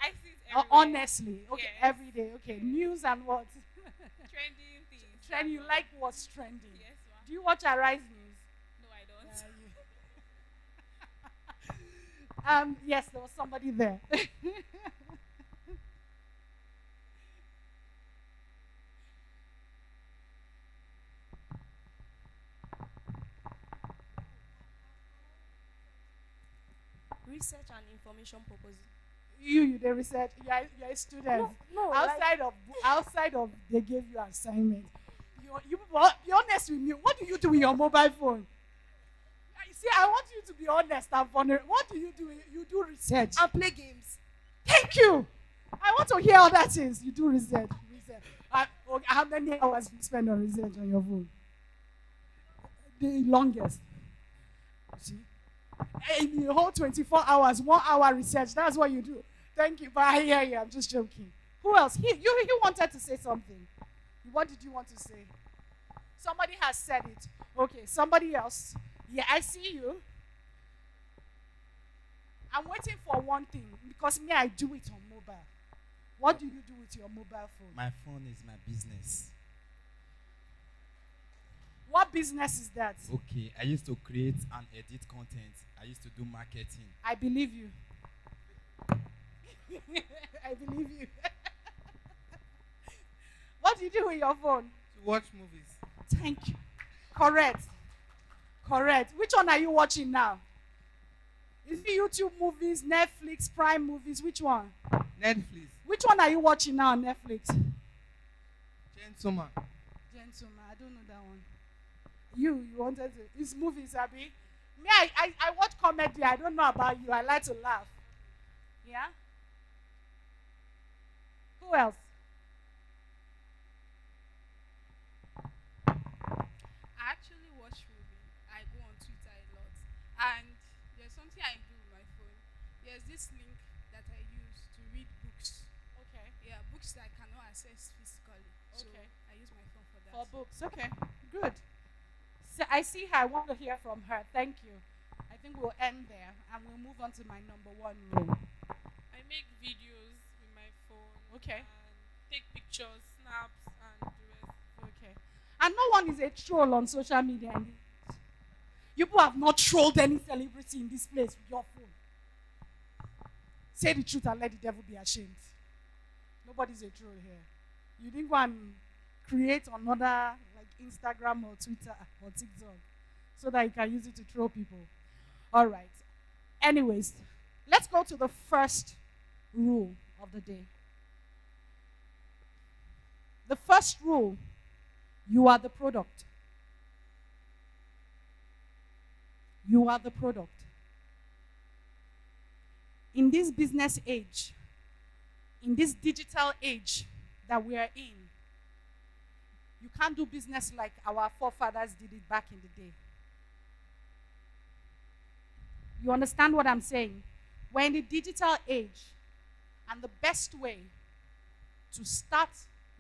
I see it everywhere. Honestly, okay, Yes. every day. Okay, news and what? Trending things. Trend. You like what's trending? Yes, ma'am. Do you watch Arise News? No, I don't. Yes, there was somebody there. research and information purposes. You the research. You're a student. No, Outside of they gave you assignment. You be honest with me. What do you do with your mobile phone? You see, I want you to be honest and vulnerable. What do? You do research. and play games. Thank you. I want to hear other things. You do research. Okay, how many hours do you spend on research on your phone? The longest. You see? In the whole 24 hours, 1 hour research. That's what you do. Thank you. But I hear you. I'm just joking. Who else? You wanted to say something. What did you want to say? Somebody has said it. Okay, somebody else. Yeah, I see you. I'm waiting for one thing because me, I do it on mobile. What do you do with your mobile phone? My phone is my business. What business is that? Okay, I used to create and edit content. I used to do marketing. I believe you. I believe you. What do you do with your phone? To watch movies. Thank you. Correct. Which one are you watching now? Is it YouTube movies, Netflix, Prime movies? Which one? Netflix. Which one are you watching now on Netflix? Gentleman. I don't know that one. You wanted to. It's movies, Abby. Me, I watch comedy. I don't know about you. I like to laugh. Yeah? Who else? I actually watch movies. I go on Twitter a lot. And there's something I do with my phone. There's this link that I use to read books. Okay. Yeah, books that I cannot access physically. So Okay. I use my phone for that. For books. Okay. Good. So I see her. I want to hear from her. Thank you. I think we'll end there and we'll move on to my number one rule. I make videos with my phone. Okay. And take pictures, snaps, and the rest. Okay. And no one is a troll on social media. You people have not trolled any celebrity in this place with your phone. Say the truth and let the devil be ashamed. Nobody's a troll here. You didn't go and create another like Instagram or Twitter or TikTok so that you can use it to troll people. All right. Anyways, let's go to the first rule of the day. The first rule: you are the product. You are the product. In this business age, in this digital age that we are in, you can't do business like our forefathers did it back in the day. You understand what I'm saying? We're in the digital age, and the best way to start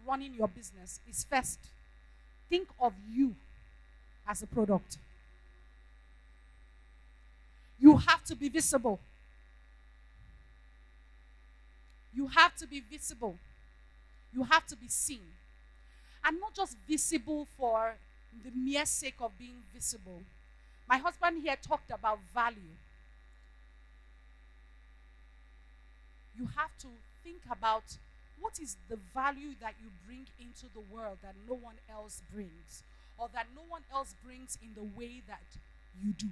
running your business is first, think of you as a product. You have to be visible. You have to be visible. You have to be seen. And not just visible for the mere sake of being visible. My husband here talked about value. You have to think about what is the value that you bring into the world that no one else brings, or that no one else brings in the way that you do.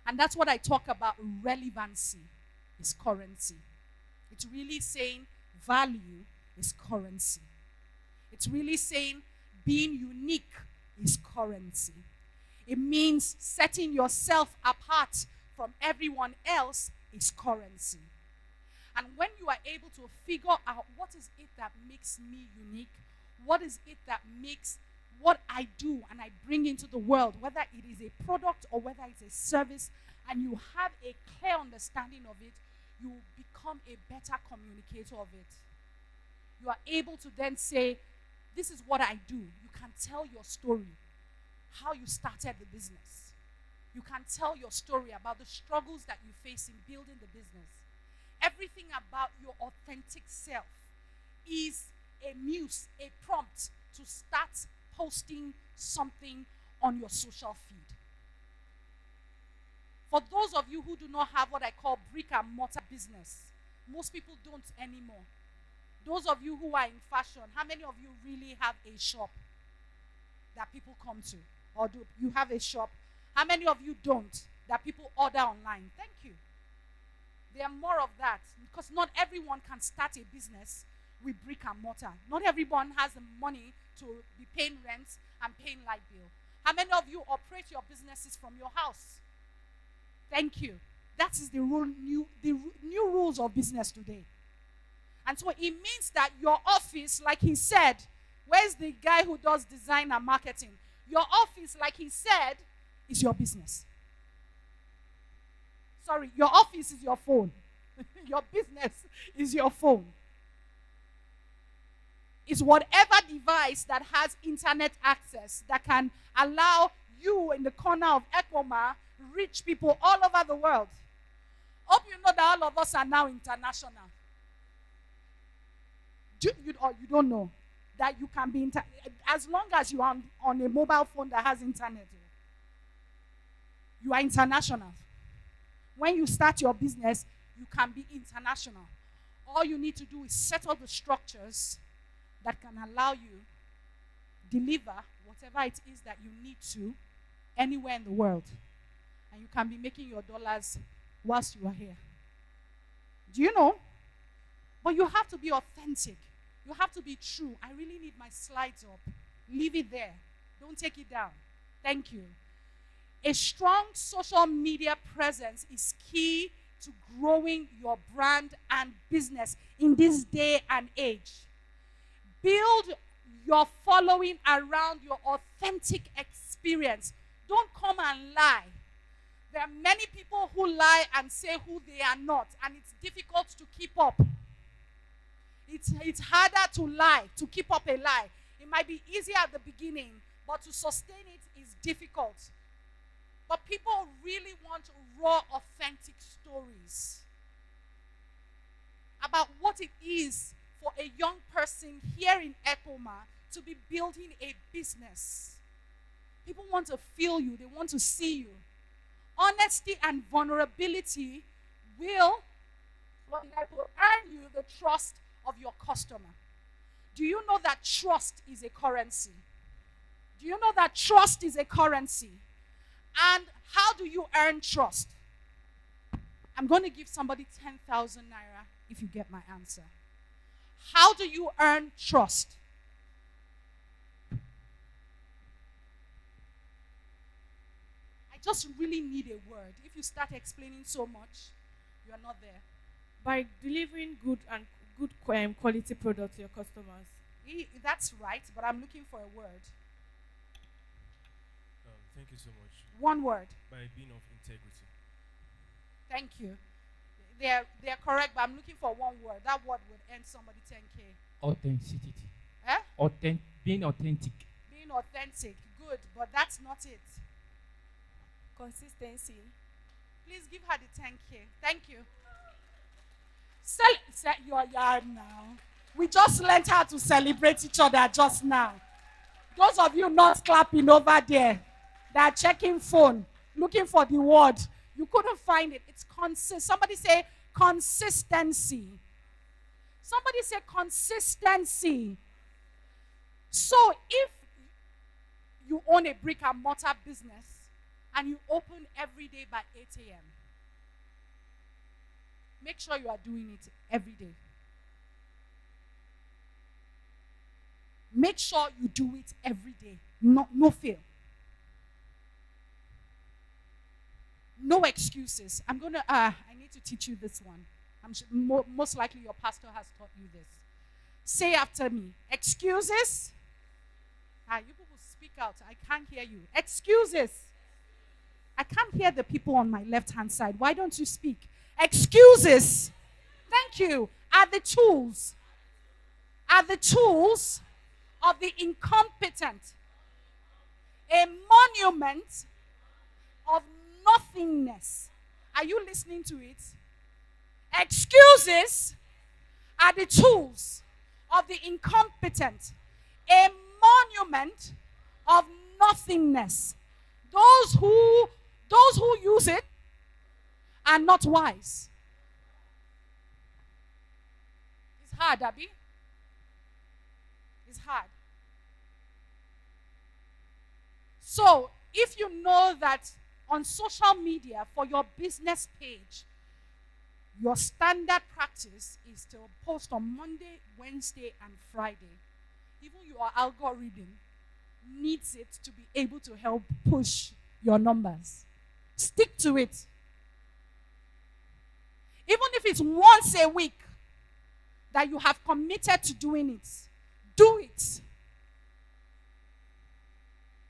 And that's what I talk about. Relevancy is currency. It's really saying value is currency. It's really saying being unique is currency. It means setting yourself apart from everyone else is currency. And when you are able to figure out what is it that makes me unique, what is it that makes what I do and I bring into the world, whether it is a product or whether it's a service, and you have a clear understanding of it, you will become a better communicator of it. You are able to then say, this is what I do. You can tell your story, how you started the business. You can tell your story about the struggles that you face in building the business. Everything about your authentic self is a muse, a prompt to start posting something on your social feed. For those of you who do not have what I call brick and mortar business, most people don't anymore. Those of you who are in fashion, how many of you really have a shop that people come to? Or do you have a shop? How many of you don't, that people order online? Thank you. There are more of that because not everyone can start a business with brick and mortar. Not everyone has the money to be paying rent and paying light bill. How many of you operate your businesses from your house? Thank you. That is the new rules of business today. And so it means that your office, like he said, where's the guy who does design and marketing? Your office, like he said, is your business. Sorry, your office is your phone. Your business is your phone. It's whatever device that has internet access that can allow you in the corner of Ekoma reach people all over the world. Hope you know that all of us are now international. You don't know that you can be as long as you are on a mobile phone that has internet. You are international. When you start your business, you can be international. All you need to do is settle the structures that can allow you deliver whatever it is that you need to anywhere in the world. And you can be making your dollars whilst you are here. Do you know? But you have to be authentic. You have to be true. I really need my slides up. Leave it there. Don't take it down. Thank you. A strong social media presence is key to growing your brand and business in this day and age. Build your following around your authentic experience. Don't come and lie. There are many people who lie and say who they are not, and it's difficult to keep up. It's harder to lie, to keep up a lie. It might be easier at the beginning, but to sustain it is difficult. But people really want raw, authentic stories about what it is for a young person here in Ekoma to be building a business. People want to feel you. They want to see you. Honesty and vulnerability will earn you the trust of your customer. Do you know that trust is a currency? Do you know that trust is a currency? And how do you earn trust? I'm going to give somebody 10,000 naira if you get my answer. How do you earn trust? I just really need a word. If you start explaining so much, you are not there. By delivering good quality product to your customers. That's right, but I'm looking for a word. Thank you so much. One word. By being of integrity. Thank you. They're correct, but I'm looking for one word. That word would earn somebody 10K. Authenticity. Eh? Being authentic. Being authentic. Good, but that's not it. Consistency. Please give her the 10K. Thank you. Set your yard now. We just learned how to celebrate each other just now. Those of you not clapping over there, that are checking phone, looking for the word, you couldn't find it. It's somebody say consistency. Somebody say consistency. So if you own a brick and mortar business and you open every day by 8 a.m., make sure you are doing it every day. Make sure you do it every day. No fail. No excuses. I need to teach you this one. I'm sure, most likely your pastor has taught you this. Say after me. Excuses. You people speak out. I can't hear you. Excuses. I can't hear the people on my left-hand side. Why don't you speak? Excuses. Thank you. Are the tools of the incompetent. A monument of nothingness. Are you listening to it? Excuses are the tools of the incompetent. A monument of nothingness. Those who use it are not wise. It's hard, Abby. It's hard. So, if you know that on social media for your business page, your standard practice is to post on Monday, Wednesday, and Friday. Even your algorithm needs it to be able to help push your numbers. Stick to it. Even if it's once a week that you have committed to doing it, do it.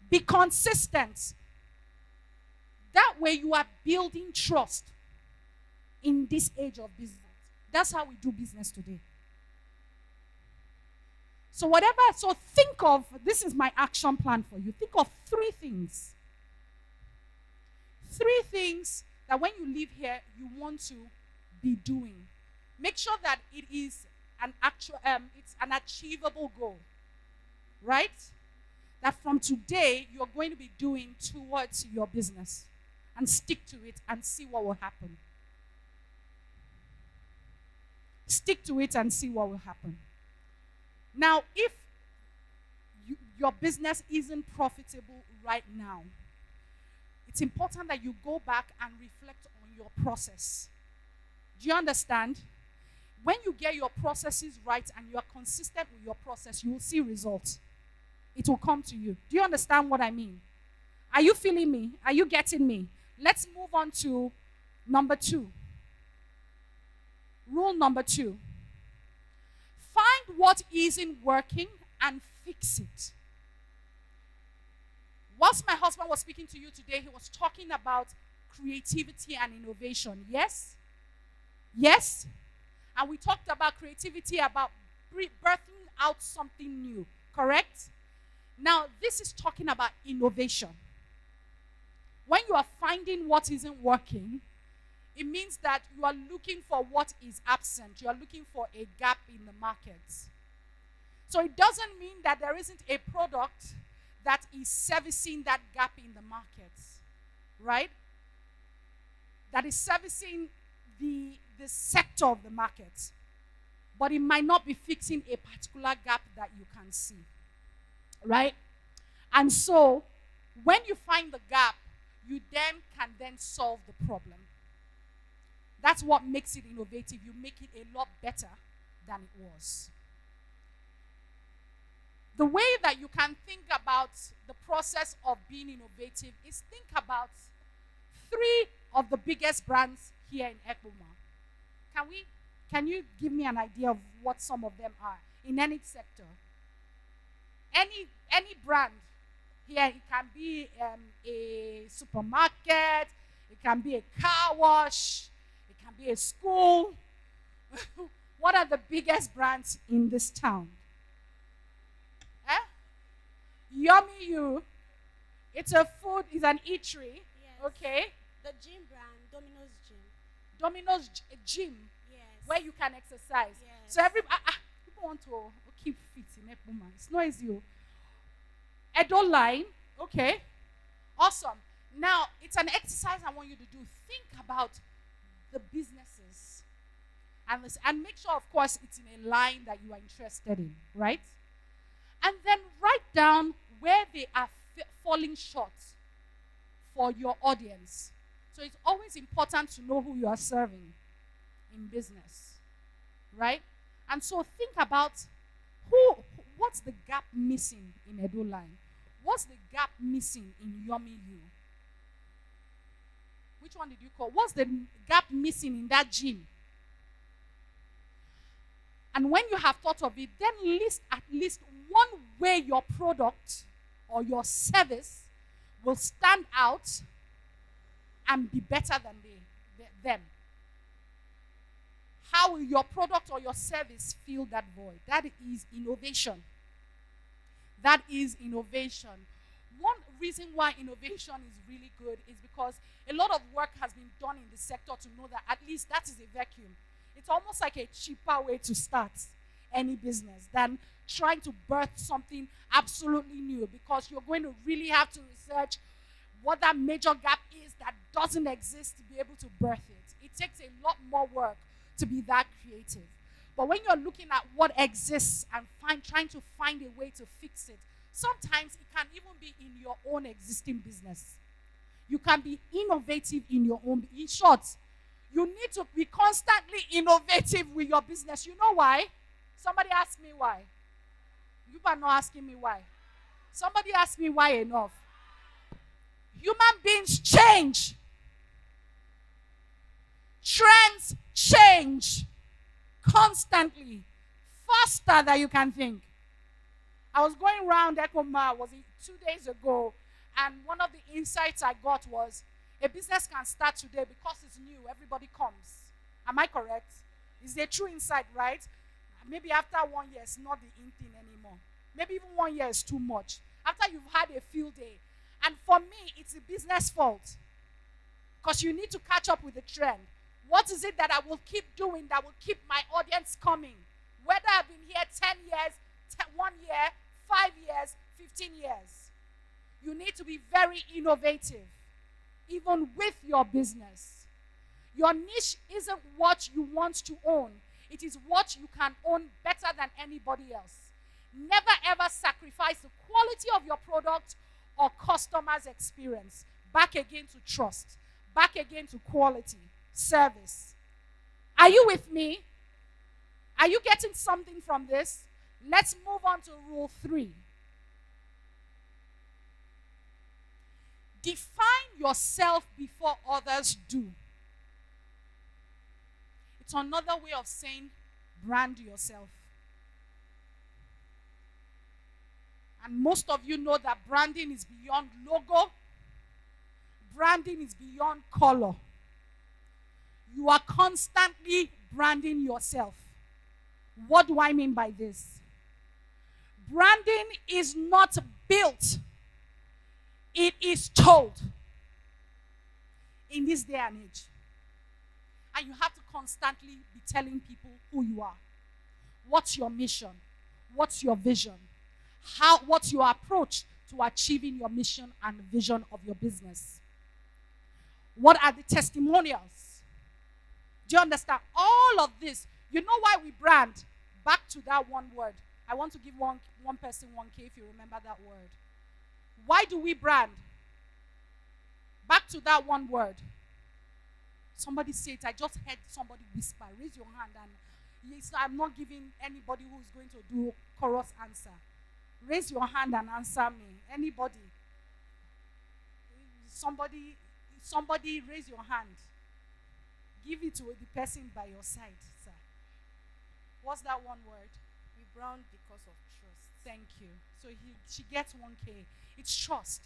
Be consistent. That way you are building trust in this age of business. That's how we do business today. So think of, this is my action plan for you. Think of 3 things. 3 things that when you leave here, you want to be doing. Make sure that it is it's an achievable goal. Right? That from today, you're going to be doing towards your business. And stick to it and see what will happen. Stick to it and see what will happen. Now, if your business isn't profitable right now, it's important that you go back and reflect on your process. Do you understand? When you get your processes right and you are consistent with your process, you will see results. It will come to you. Do you understand what I mean? Are you feeling me? Are you getting me? Let's move on to number 2. Rule number 2. Find what isn't working and fix it. Whilst my husband was speaking to you today, he was talking about creativity and innovation. Yes? Yes? And we talked about creativity, about birthing out something new. Correct? Now, this is talking about innovation. When you are finding what isn't working, it means that you are looking for what is absent. You are looking for a gap in the market. So it doesn't mean that there isn't a product that is servicing that gap in the market, right? That is servicing the sector of the market. But it might not be fixing a particular gap that you can see, right? And so when you find the gap, you can then solve the problem. That's what makes it innovative. You make it a lot better than it was. The way that you can think about the process of being innovative is think about 3 of the biggest brands here in Ekboma. Can you give me an idea of what some of them are in any sector? Any brand here, it can be a supermarket, it can be a car wash, it can be a school. What are the biggest brands in this town? Yummy You. It's a food, it's an eatery. Yes. Okay. The gym brand, Domino's Gym. Domino's Gym. Yes. Where you can exercise. Yes. So people want to keep fit in Ekboma. It's not easy. Edo Line. Okay. Awesome. Now, it's an exercise I want you to do. Think about the businesses. And make sure, of course, it's in a line that you are interested in. Right? And then write down where they are falling short for your audience. So it's always important to know who you are serving in business. Right? And so think about what's the gap missing in Edo Line? What's the gap missing in Yummy You? Which one did you call? What's the gap missing in that gym? And when you have thought of it, then list at least one way your product or your service will stand out and be better than them. How will your product or your service fill that void? That is innovation. That is innovation. One reason why innovation is really good is because a lot of work has been done in the sector to know that at least that is a vacuum. It's almost like a cheaper way to start any business than trying to birth something absolutely new, because you're going to really have to research what that major gap is that doesn't exist to be able to birth it. It takes a lot more work to be that creative. But when you're looking at what exists and trying to find a way to fix it, sometimes it can even be in your own existing business. You can be innovative in your own. In short, You need to be constantly innovative with your business. You know why? Somebody ask me why. You are not asking me why. Somebody ask me why enough. Human beings change. Trends change constantly, faster than you can think. I was going around Ekoma, was it 2 days ago, and one of the insights I got was a business can start today because it's new, everybody comes. Am I correct? It's a true insight, right? Maybe after 1 year, it's not the in thing anymore. Maybe even 1 year is too much. After you've had a field day. And for me, it's a business fault. Because you need to catch up with the trend. What is it that I will keep doing that will keep my audience coming? Whether I've been here 10 years, 1 year, 5 years, 15 years. You need to be very innovative, even with your business. Your niche isn't what you want to own. It is what you can own better than anybody else. Never ever sacrifice the quality of your product or customer's experience. Back again to trust. Back again to quality, service. Are you with me? Are you getting something from this? Let's move on to rule 3. Define yourself before others do. It's another way of saying brand yourself. And most of you know that branding is beyond logo. Branding is beyond color. You are constantly branding yourself. What do I mean by this? Branding is not built. It is told in this day and age. And you have to constantly be telling people who you are. What's your mission? What's your vision? What's your approach to achieving your mission and vision of your business? What are the testimonials? Do you understand? All of this. You know why we brand? Back to that one word. I want to give one person 1K if you remember that word. Why do we brand? Back to that one word. Somebody say it. I just heard somebody whisper. Raise your hand. And I'm not giving anybody who's going to do chorus answer. Raise your hand and answer me. Anybody? Somebody raise your hand. Give it to the person by your side, sir. What's that one word? We brand because of trust. Thank you. So she gets 1K. It's trust.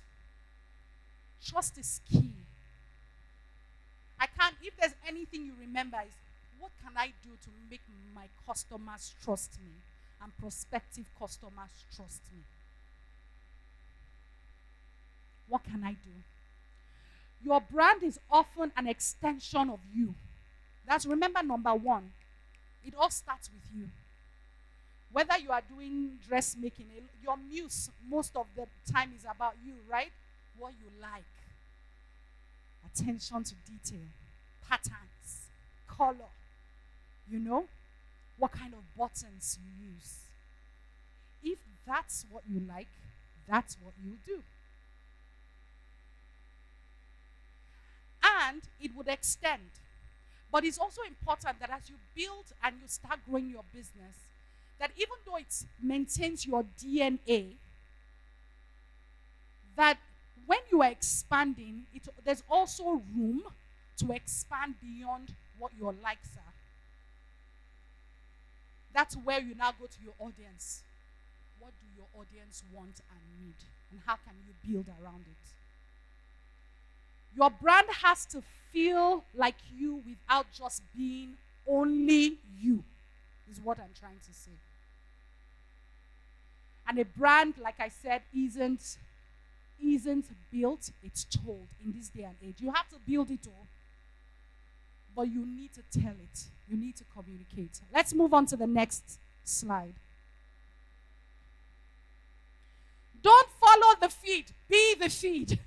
Trust is key. If there's anything you remember is, what can I do to make my customers trust me and prospective customers trust me? What can I do? Your brand is often an extension of you. That's, remember, number 1. It all starts with you. Whether you are doing dressmaking, your muse most of the time is about you, right? What you like. Attention to detail. Patterns. Color. You know? What kind of buttons you use. If that's what you like, that's what you do. And it would extend. But it's also important that as you build and you start growing your business, that even though it maintains your DNA, that when you are expanding, there's also room to expand beyond what your likes are. That's where you now go to your audience. What do your audience want and need? And how can you build around it? Your brand has to feel like you without just being only you, is what I'm trying to say. And a brand, like I said, isn't built, it's told in this day and age. You have to build it all, but you need to tell it. You need to communicate. Let's move on to the next slide. Don't follow the feed, be the feed.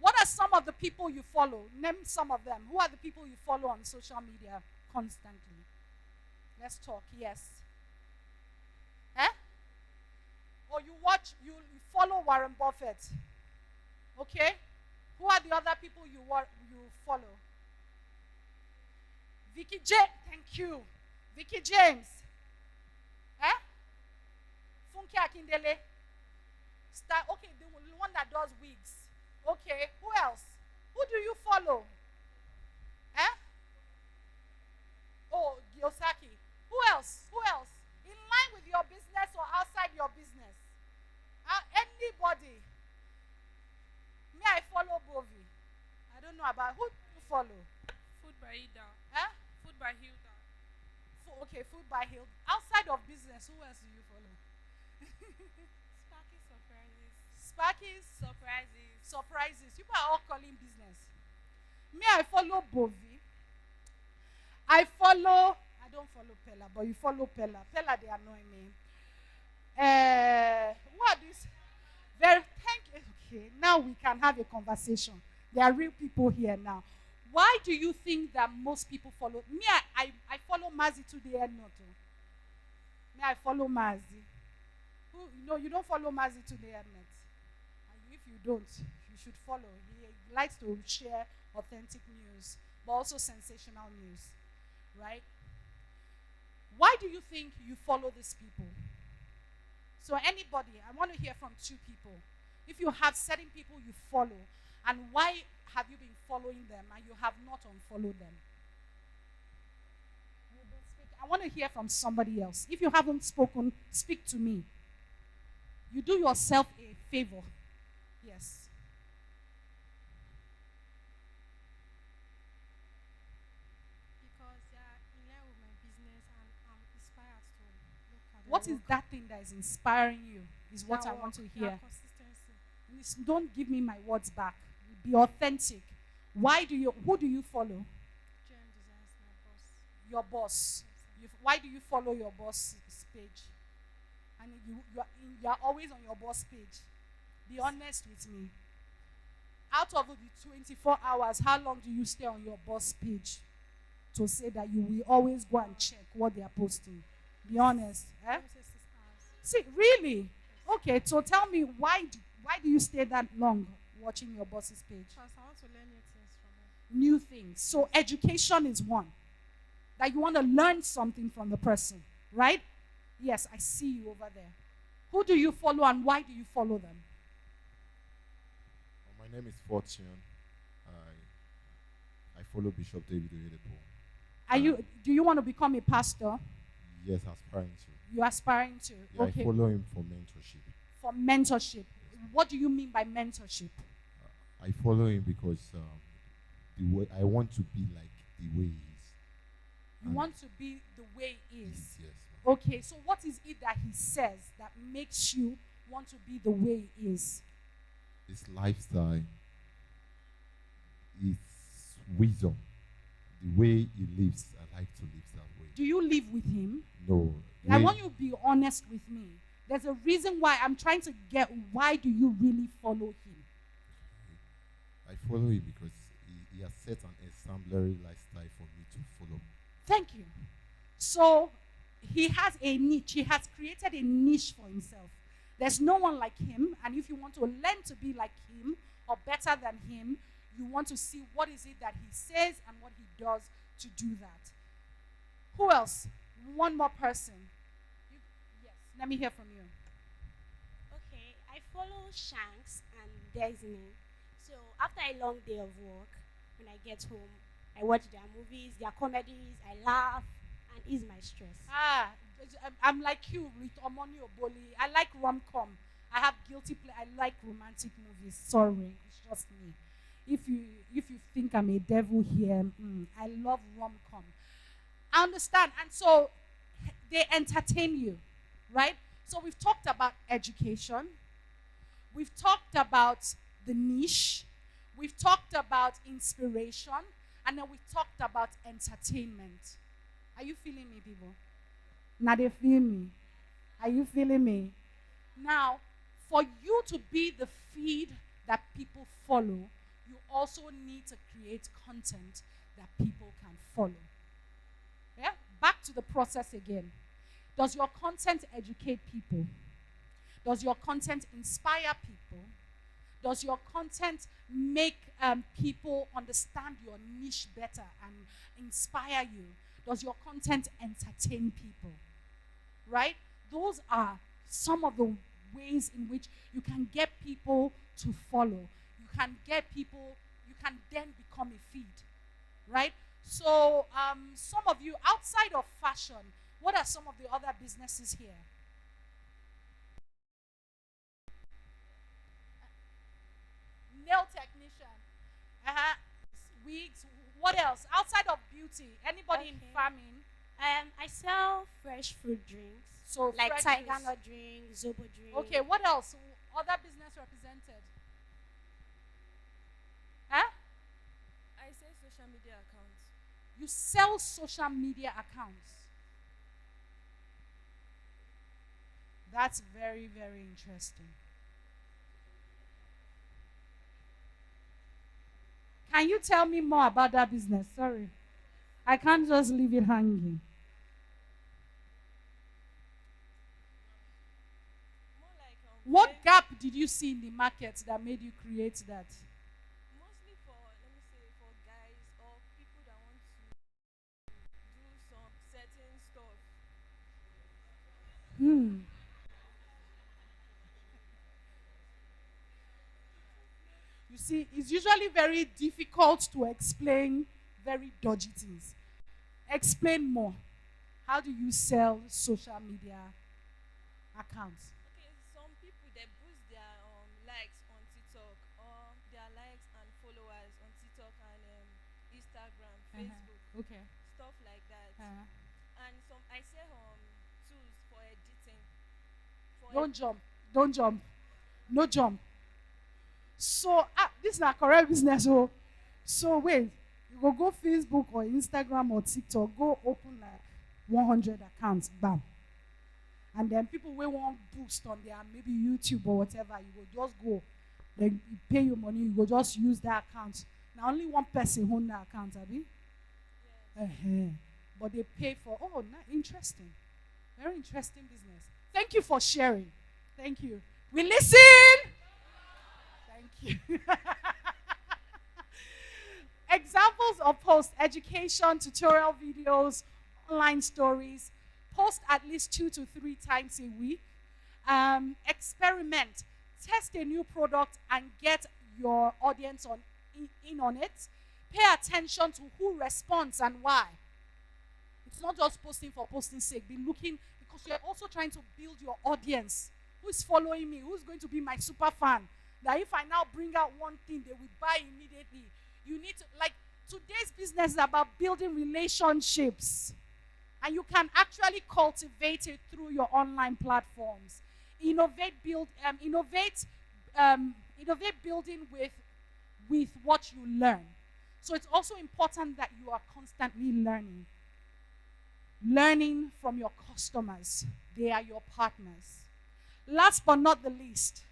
What are some of the people you follow? Name some of them. Who are the people you follow on social media constantly? Let's talk. Yes. Eh? Or you follow Warren Buffett. Okay? Who are the other people you follow? Vicky J. Thank you. Vicky James. Eh? Funke Akindele. Okay, the one that does wigs. Okay, who else? Who do you follow? Eh? Oh, Gyosaki. Who else? Who else? In line with your business or outside your business? Anybody? Me, I follow Bovi. I don't know about who you follow. Food by Ida. Eh? Food by Hilda. Okay, Food by Hill. Outside of business, who else do you follow? Sparky surprises. Sparky's Surprises. surprises. People are all calling business. Me, I follow Bovi. I don't follow Pella, but you follow Pella. Pella, they annoy me. What is thank you. Okay, now we can have a conversation. There are real people here now. Why do you think that most people follow me? I follow Mazi to the end, not me. I follow Mazi. No, you don't follow Mazi to the end, not. And if you don't, you should follow. He likes to share authentic news, but also sensational news, right? Why do you think you follow these people? So anybody, I want to hear from two people. If you have certain people you follow, and why have you been following them and you have not unfollowed them? I want to hear from somebody else. If you haven't spoken, speak to me. You do yourself a favor. Yes. Because they are in line with my business and I'm inspired to look at their What is work. that thing that is inspiring you? Is what Their I want to work, hear. their consistency. Don't give me my words back. Be authentic. Who do you follow? GM Designs, my boss. Your boss. Why do you follow your boss's page? And you are always on your boss page. Be honest with me. Out of the 24 hours, how long do you stay on your boss page to say that you will always go and check what they are posting? Be honest. Eh? I would say 6 hours. See, really? Okay, so tell me, why do you stay that long watching your boss's page? Because I want to learn new things from them. New things. So education is one. That you want to learn something from the person, right? Yes, I see you over there. Who do you follow and why do you follow them? My name is Fortune. I follow Bishop David Oyedepo. Do you want to become a pastor? Yes, aspiring to. You're aspiring to. Yeah, Okay. I follow him for mentorship. For mentorship. What do you mean by mentorship? I follow him because the way I want to be like the way he is. You want to be the way he is. Yes. Okay, so what is it that he says that makes you want to be the way he is? His lifestyle, his wisdom, the way he lives. I like to live that way. Do you live with him? No. I want you to be honest with me. There's a reason why I'm trying to get why do you really follow him? I follow him because he has set an exemplary lifestyle for me to follow. Thank you. So he has a niche. He has created a niche for himself. There's no one like him. And if you want to learn to be like him or better than him, you want to see what is it that he says and what he does to do that. Who else? One more person. Yes, let me hear from you. Okay, I follow Shanks and Disney. So after a long day of work, when I get home, I watch their movies, their comedies, I laugh, and ease my stress. I'm like you with Omoni Oboli. I like rom-com. I have guilty pleasure. I like romantic movies. Sorry, it's just me. If you think I'm a devil here, I love rom-com. I understand. And so they entertain you, right? So we've talked about education. We've talked about the niche. We've talked about inspiration. And then we've talked about entertainment. Are you feeling me, people? Now they feel me. Are you feeling me? Now, for you to be the feed that people follow, you also need to create content that people can follow. Yeah? Back to the process again. Does your content educate people? Does your content inspire people? Does your content make people understand your niche better and inspire you? Does your content entertain people? Right? Those are some of the ways in which you can get people to follow. You can get people, you can then become a feed. Right? So, some of you outside of fashion, what are some of the other businesses here? Nail technician, wigs. What else outside of beauty? Anybody in farming? I sell fresh fruit drinks. So like fresh tiger juice. nut drink, zobo drink. Okay, what else? Other business represented? Huh? I say social media accounts. You sell social media accounts. That's very, very interesting. Can you tell me more about that business? Sorry. I can't just leave it hanging. More like What gap did you see in the market that made you create that? mostly for, let me say, for guys or people that want to do some certain stuff. You see, it's usually very difficult to explain very dodgy things. Explain more. How do you sell social media accounts? Okay, some people they boost their likes on TikTok or their likes and followers on TikTok and Instagram, Facebook, Okay. stuff like that. And some I say tools for editing. For Don't jump. Don't jump. No jump. So this is a correct business. So wait, you go Facebook or Instagram or TikTok, go open like 100 accounts, bam. And then people will want boost on their maybe YouTube or whatever, you will just go. Then you pay your money, you will just use that account. Now only one person own that account, Abi. yes. But they pay for interesting. Very interesting business. Thank you for sharing. Thank you. We listen. Thank you. Examples of post education, tutorial videos, online stories. Post at least 2 to 3 times a week. Experiment. Test a new product and get your audience in on it. Pay attention to who responds and why. It's not just posting for posting's sake. Be looking, because you're also trying to build your audience. Who's following me? Who's going to be my super fan? That if I now bring out one thing, they will buy immediately. You need to, like, today's business is about building relationships. And you can actually cultivate it through your online platforms. Innovate building with what you learn. So it's also important that you are constantly learning. Learning from your customers. They are your partners. Last but not the least,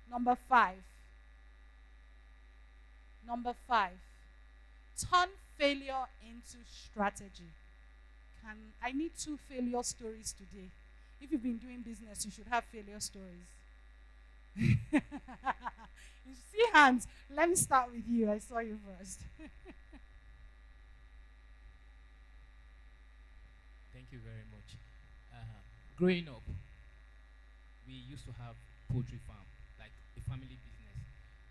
number 5. Turn failure into strategy. I need 2 failure stories today. If you've been doing business, you should have failure stories. You see hands. Let me start with you. I saw you first. Thank you very much. Growing up, we used to have poultry farm, like a family business.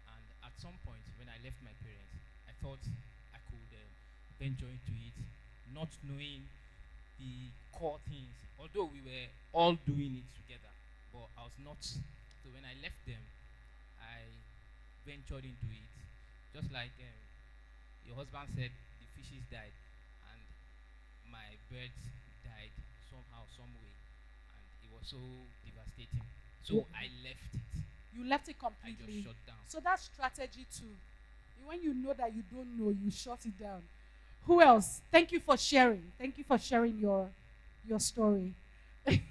And at some point, when I left my parents, I thought I could venture into it, not knowing the core things. Although we were all doing it together, but I was not. So when I left them, I ventured into it. Just like your husband said, the fishes died, and my birds died somehow, some way, and it was so devastating. So I left it. You left it I completely. just shut down. So that's strategy too. When you know that you don't know, you shut it down. Who else? Thank you for sharing. Thank you for sharing your story.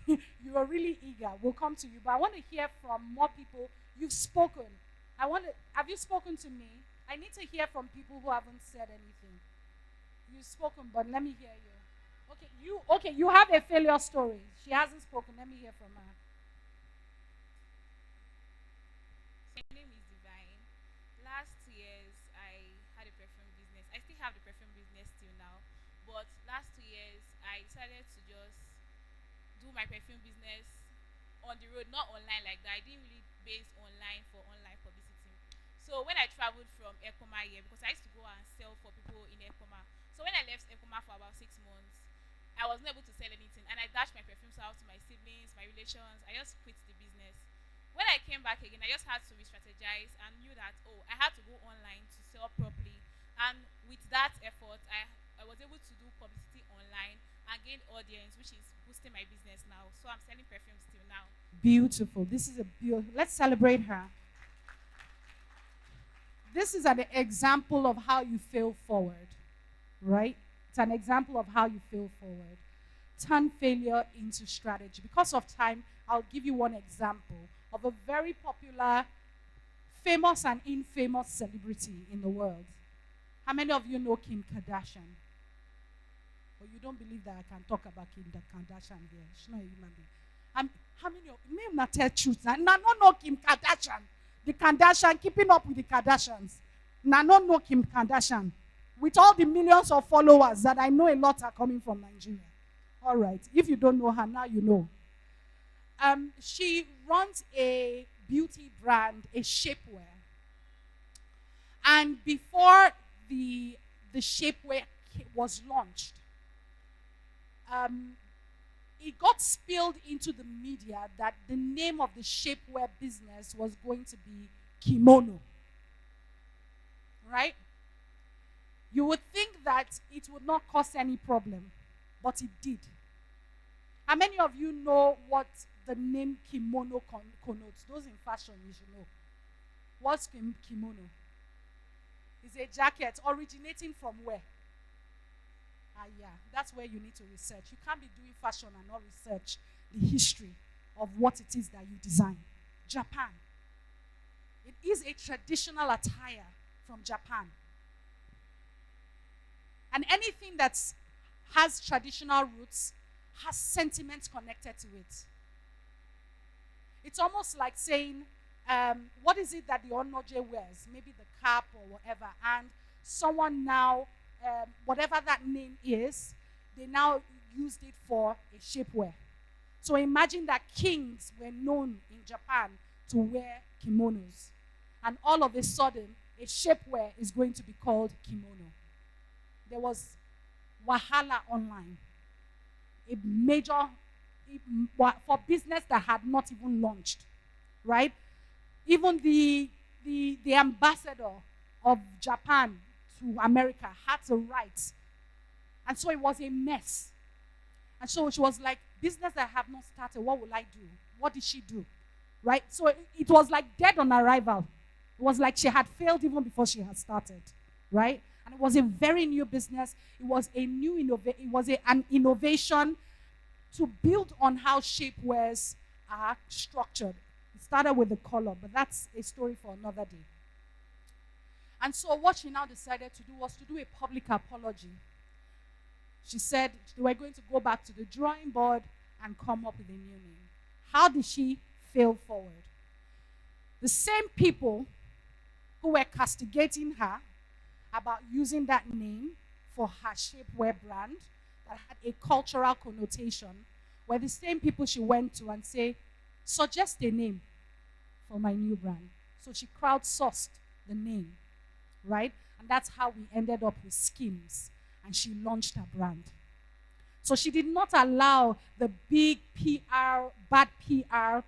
You are really eager. We'll come to you, but I want to hear from more people. You've spoken. Have you spoken to me? I need to hear from people who haven't said anything. You've spoken, but let me hear you. Okay, you have a failure story. She hasn't spoken. Let me hear from her. My name is have the perfume business till now. But last 2 years, I decided to just do my perfume business on the road, not online like that. I didn't really base online for online publicity. So when I traveled from Ekoma here, because I used to go and sell for people in Ekoma. So when I left Ekoma for about 6 months, I was not able to sell anything, and I dashed my perfumes out to my siblings, my relations. I just quit the business. When I came back again, I just had to re-strategize and knew that, oh, I had to go online to sell properly. And with that effort, I was able to do publicity online and gain audience, which is boosting my business now. So I'm selling perfumes till now. Beautiful. This is a beautiful. Let's celebrate her. This is an example of how you fail forward, right? It's an example of how you fail forward. Turn failure into strategy. Because of time, I'll give you one example of a very popular, famous and infamous celebrity in the world. How many of you know Kim Kardashian? But you don't believe that I can talk about Kim Kardashian here. She's not a human being. How many of you may not tell truth? I don't know Kim Kardashian. The Kardashian, keeping up with the Kardashians. I don't know Kim Kardashian. With all the millions of followers that I know, a lot are coming from Nigeria. All right. If you don't know her, now you know. She runs a beauty brand, a shapewear. And before the shapewear was launched, it got spilled into the media that the name of the shapewear business was going to be Kimono. Right? You would think that it would not cause any problem, but it did. How many of you know what the name kimono connotes? Those in fashion, you should know. What's kimono? It's a jacket originating from where? Yeah, that's where you need to research. You can't be doing fashion and not research the history of what it is that you design. Japan. It is a traditional attire from Japan. And anything that has traditional roots has sentiments connected to it. It's almost like saying, what is it that the Onoje wears? Maybe the cap or whatever. And someone now, whatever that name is, they now used it for a shapewear. So imagine that kings were known in Japan to wear kimonos. And all of a sudden, a shapewear is going to be called kimono. There was wahala online. A major, for business that had not even launched, right? Even the ambassador of Japan to America had to write. And so it was a mess. And so she was like, business that I have not started, what will I do? What did she do? Right? So it was like dead on arrival. It was like she had failed even before she had started. Right? And it was a very new business. It was a new an innovation to build on how shapewears are structured. It started with the color, but that's a story for another day. And so what she now decided to do was to do a public apology. She said they were going to go back to the drawing board and come up with a new name. How did she fail forward? The same people who were castigating her about using that name for her shapewear brand that had a cultural connotation were the same people she went to and say, suggest a name for my new brand. So she crowdsourced the name, right? And that's how we ended up with Skims. And she launched her brand. So she did not allow the big PR, bad PR,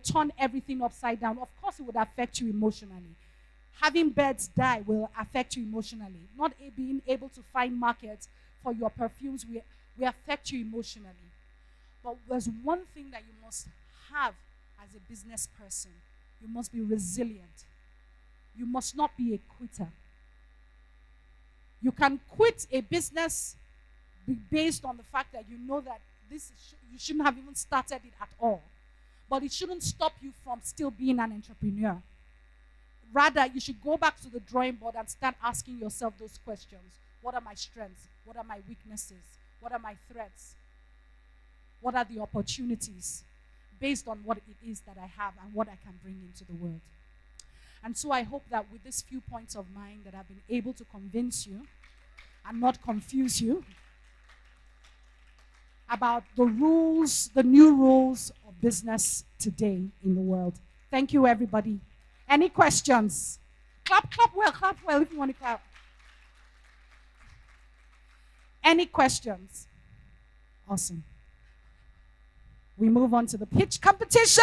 turn everything upside down. Of course, it would affect you emotionally. Having birds die will affect you emotionally. Not being able to find markets for your perfumes will affect you emotionally. But there's one thing that you must have as a business person. You must be resilient. You must not be a quitter. You can quit a business based on the fact that you know that you shouldn't have even started it at all. But it shouldn't stop you from still being an entrepreneur. Rather, you should go back to the drawing board and start asking yourself those questions. What are my strengths? What are my weaknesses? What are my threats? What are the opportunities? Based on what it is that I have and what I can bring into the world. And so I hope that with these few points of mine that I've been able to convince you and not confuse you about the rules, the new rules of business today in the world. Thank you, everybody. Any questions? Clap well if you want to clap. Any questions? Awesome. We move on to the pitch competition,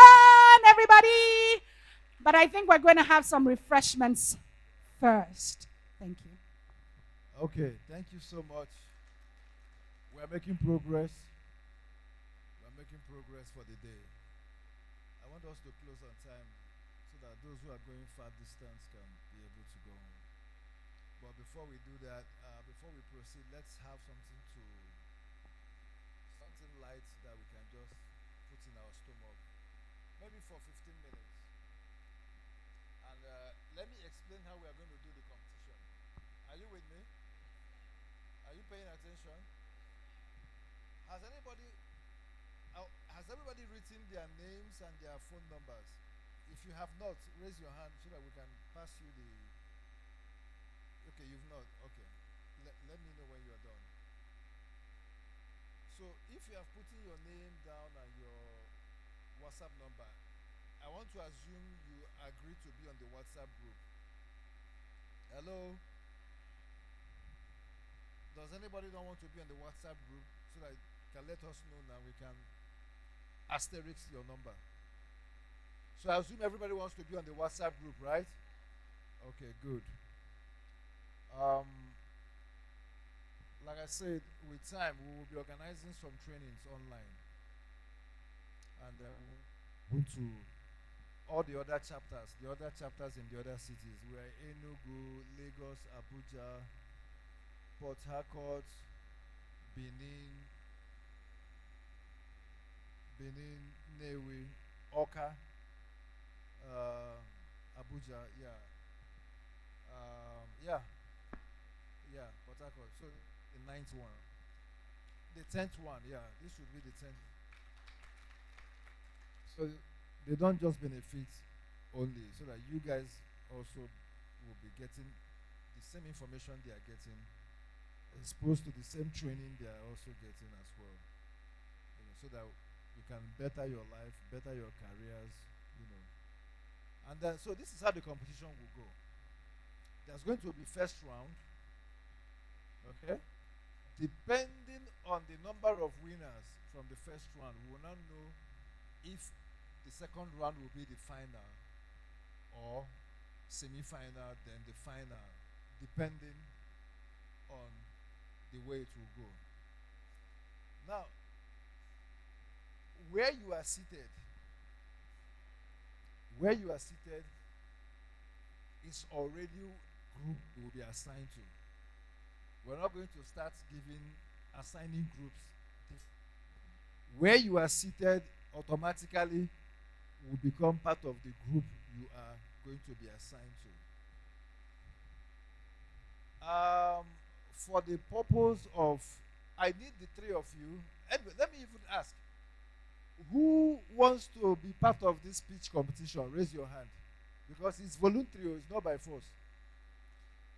everybody. But I think we're going to have some refreshments first. Thank you. Okay, thank you so much. We're making progress. We're making progress for the day. I want us to close on time so that those who are going far distance can be able to go home. But before we do that, before we proceed, let's have something light that we can just put in our stomach, maybe for 15 minutes. And let me explain how we are going to do the competition. Are you with me? Are you paying attention? Has everybody written their names and their phone numbers? If you have not, raise your hand so that we can pass you the. Okay, you've not. Okay. Let me know when you are done. So if you have put in your name down and your WhatsApp number, I want to assume you agree to be on the WhatsApp group. Hello? Does anybody don't want to be on the WhatsApp group so that you can let us know now we can asterisk your number? So I assume everybody wants to be on the WhatsApp group, right? Okay, good. Like I said, with time, we will be organizing some trainings online. And we'll to all the other chapters in the other cities. We are Enugu, Lagos, Abuja, Port Harcourt, Benin, Newe, Oka, Abuja, Port Harcourt. So the 9th one. The 10th one, this should be the 10th. So they don't just benefit only, so that you guys also will be getting the same information they are getting, exposed to the same training they are also getting as well. So that you can better your life, better your careers, And then, so this is how the competition will go. There's going to be first round, okay? Depending on the number of winners from the first round, we will not know if the second round will be the final or semi-final, then the final, depending on the way it will go. Now, where you are seated is already group you will be assigned to. We're not going to start assigning groups. Where you are seated automatically will become part of the group you are going to be assigned to. For the purpose of, I need the three of you. Anyway, let me even ask, who wants to be part of this speech competition? Raise your hand. Because it's voluntary, it's not by force.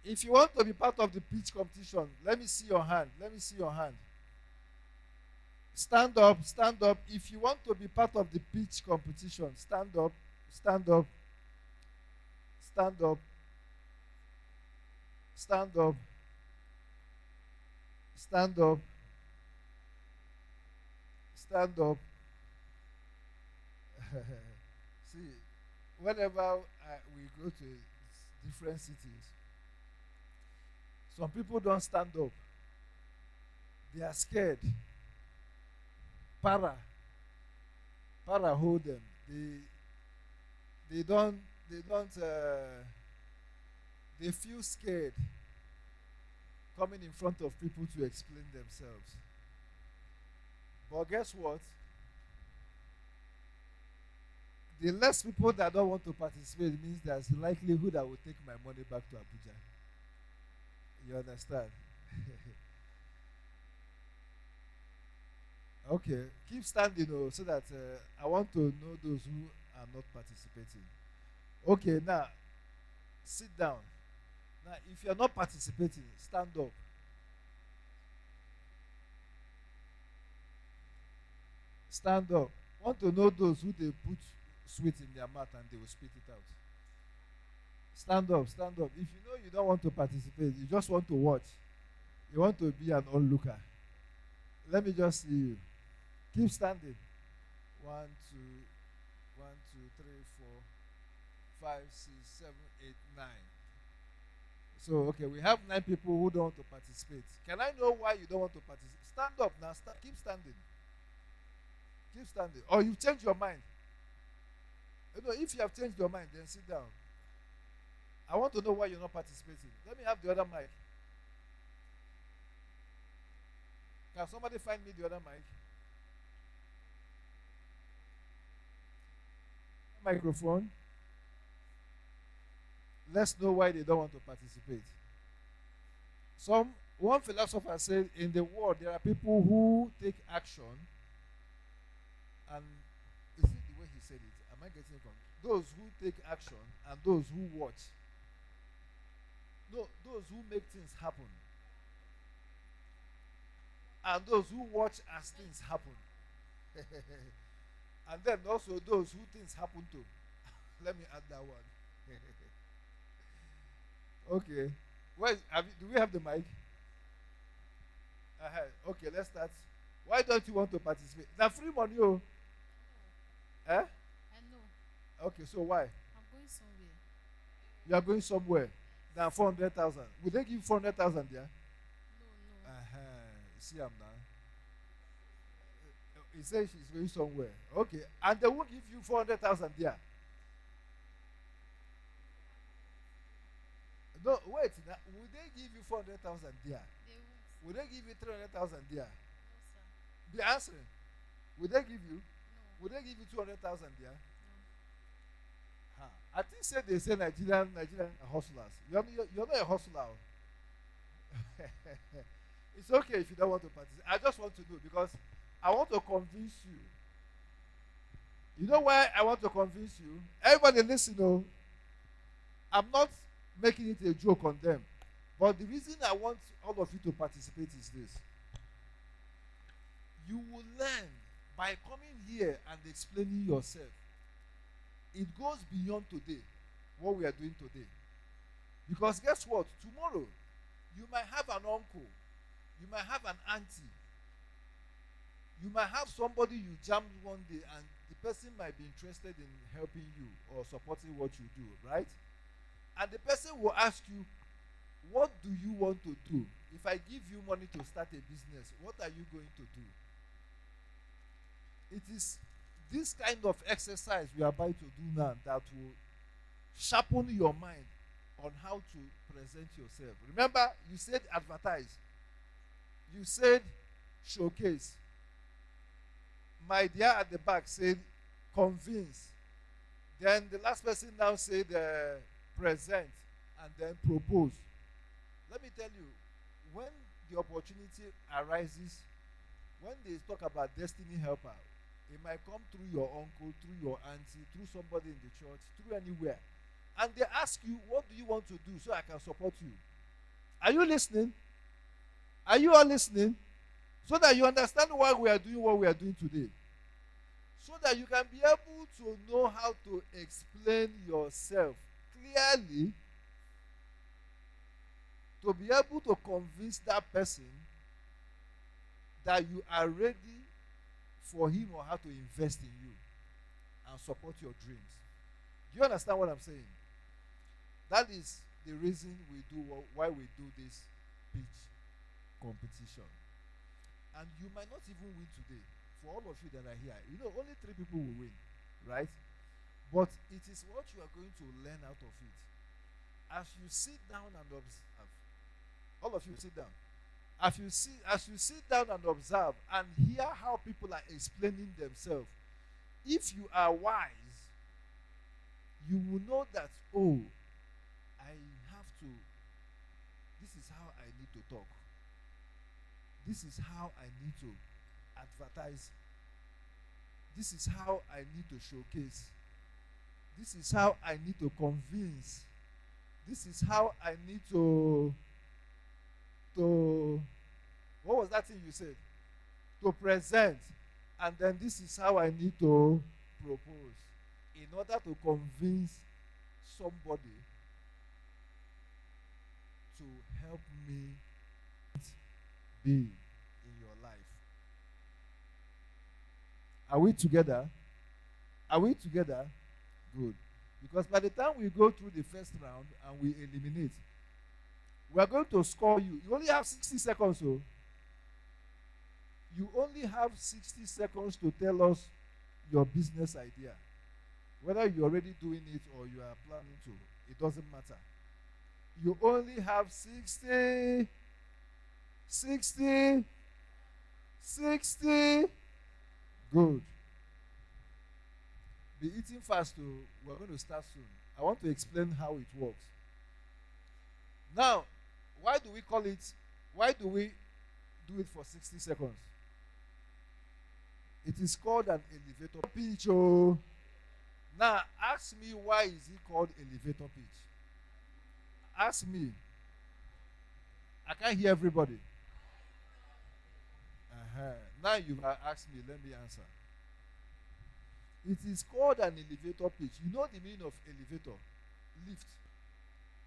If you want to be part of the pitch competition, let me see your hand. Stand up. If you want to be part of the pitch competition, stand up. See, whenever we go to different cities, some people don't stand up. They are scared. Para hold them. They feel scared coming in front of people to explain themselves. But guess what? The less people that don't want to participate means there's the likelihood I will take my money back to Abuja. You understand? Okay, keep standing so that I want to know those who are not participating. Okay, now, Sit down. Now, if you are not participating, stand up. Stand up. Want to know those who they put sweet in their mouth and they will spit it out. Stand up, stand up. If you know you don't want to participate, you just want to watch. You want to be an onlooker. Let me just see you. Keep standing. 1, 2, 1, 2, 3, 4, 5, 6, 7, 8, 9. So, okay, we have 9 people who don't want to participate. Can I know why you don't want to participate? Stand up now. Keep standing. Keep standing. Or you change your mind. You know, if you have changed your mind, then sit down. I want to know why you're not participating. Let me have the other mic. Can somebody find me the other mic? Microphone. Let's know why they don't want to participate. One philosopher said, in the world there are people who take action, and is it the way he said it? Am I getting it wrong? Those who take action and those who watch. No, those who make things happen. And those who watch as things happen. And then also those who things happen to. Let me add that one. Okay. Do we have the mic? Okay, let's start. Why don't you want to participate? Now free money, oh. Eh? I know. Okay, so why? I'm going somewhere. You are going somewhere. Than 400,000. Would they give 400,000 there? No. You see, I'm now. He says she's going somewhere. Okay. And they won't give you 400,000 there. No, wait. Now, would they give you 400,000 there? They won't. Would they give you 300,000 there? No, sir. Be answering. Would they give you? No. Would they give you 200,000 there? No. I think they say Nigerian are hustlers. You're not a hustler. It's okay if you don't want to participate. I just want to know because I want to convince you. You know why I want to convince you? Everybody listen, oh. I'm not making it a joke on them. But the reason I want all of you to participate is this. You will learn by coming here and explaining yourself. It goes beyond today, what we are doing today. Because guess what? Tomorrow, you might have an uncle. You might have an auntie. You might have somebody you jammed one day and the person might be interested in helping you or supporting what you do, right? And the person will ask you, what do you want to do? If I give you money to start a business, what are you going to do? It is this kind of exercise we are about to do now that will sharpen your mind on how to present yourself. Remember, you said advertise. You said showcase. My dear at the back said convince. Then the last person now said present and then propose. Let me tell you, when the opportunity arises, when they talk about destiny helper, it might come through your uncle, through your auntie, through somebody in the church, through anywhere. And they ask you, what do you want to do so I can support you? Are you listening? Are you all listening? So that you understand why we are doing what we are doing today. So that you can be able to know how to explain yourself clearly, to be able to convince that person that you are ready for him or her to invest in you and support your dreams. Do you understand what I'm saying? That is the reason why we do this pitch competition. And you might not even win today. For all of you that are here, you know, only 3 people will win, right? But it is what you are going to learn out of it. As you sit down and observe, all of you sit down. As you sit down and observe and hear how people are explaining themselves, if you are wise, you will know that, oh, this is how I need to talk. This is how I need to advertise. This is how I need to showcase. This is how I need to convince. This is how I need to what was that thing you said? To present. And then this is how I need to propose in order to convince somebody to help me be in your life. Are we together? Are we together? Good. Because by the time we go through the first round and we eliminate, we are going to score you. You only have 60 seconds, so you only have 60 seconds to tell us your business idea. Whether you're already doing it or you are planning to, it doesn't matter. You only have 60, 60, 60. Good. Be eating fast, too. We're going to start soon. I want to explain how it works. Now, why do we do it for 60 seconds? It is called an elevator pitch. Oh. Now, ask me, why is it called elevator pitch? Ask me. I can't hear everybody. Now you've asked me, let me answer. It is called an elevator pitch. You know the meaning of elevator? Lift.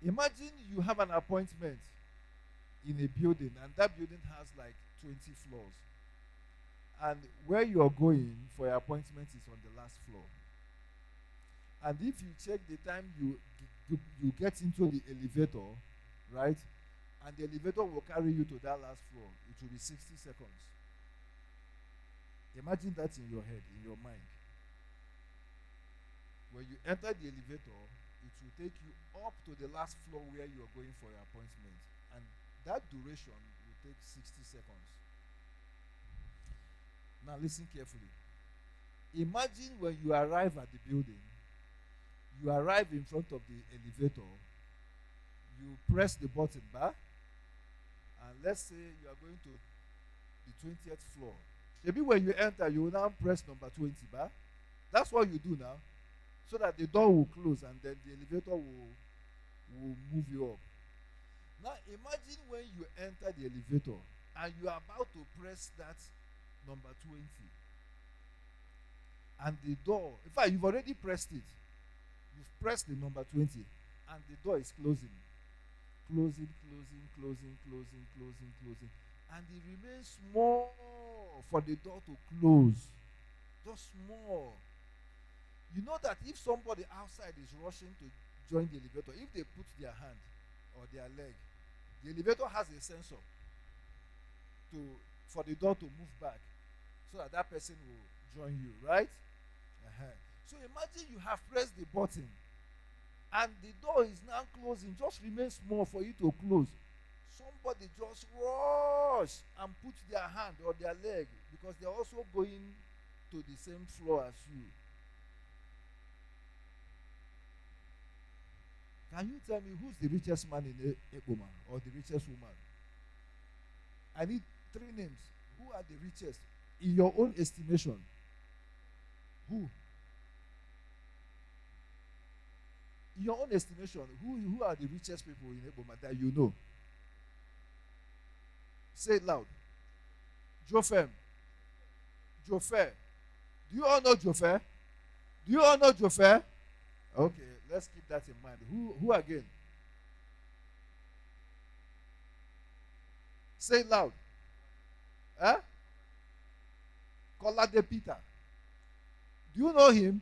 Imagine you have an appointment in a building, and that building has like 20 floors. And where you are going for your appointment is on the last floor. And if you check the time you get into the elevator, right, and the elevator will carry you to that last floor, it will be 60 seconds. Imagine that in your head, in your mind. When you enter the elevator, it will take you up to the last floor where you are going for your appointment. And that duration will take 60 seconds. Now listen carefully. Imagine when you arrive at the building, you arrive in front of the elevator, you press the button, and let's say you are going to the 20th floor. Maybe when you enter, you will now press number 20, That's what you do now, so that the door will close and then the elevator will move you up. Now imagine when you enter the elevator and you are about to press that number 20, and the door, in fact, you've already pressed it. You've pressed the number 20, and the door is closing. Closing, closing, closing, closing, closing, closing. And it remains small for the door to close. Just small. You know that if somebody outside is rushing to join the elevator, if they put their hand or their leg, the elevator has a sensor for the door to move back so that that person will join you, right? So imagine you have pressed the button and the door is now closing, just remains small for you to close. Somebody just rush and put their hand or their leg because they're also going to the same floor as you. Can you tell me who's the richest man in Eboma or the richest woman? I need 3 names. Who are the richest in your own estimation? Who? In your own estimation, who are the richest people in Eboma that you know? Say it loud. Jofem. Jofer. Do you all know Jofer? Do you all know Jofer? Okay, let's keep that in mind. Who again? Say it loud. Kolade Peter. Do you know him?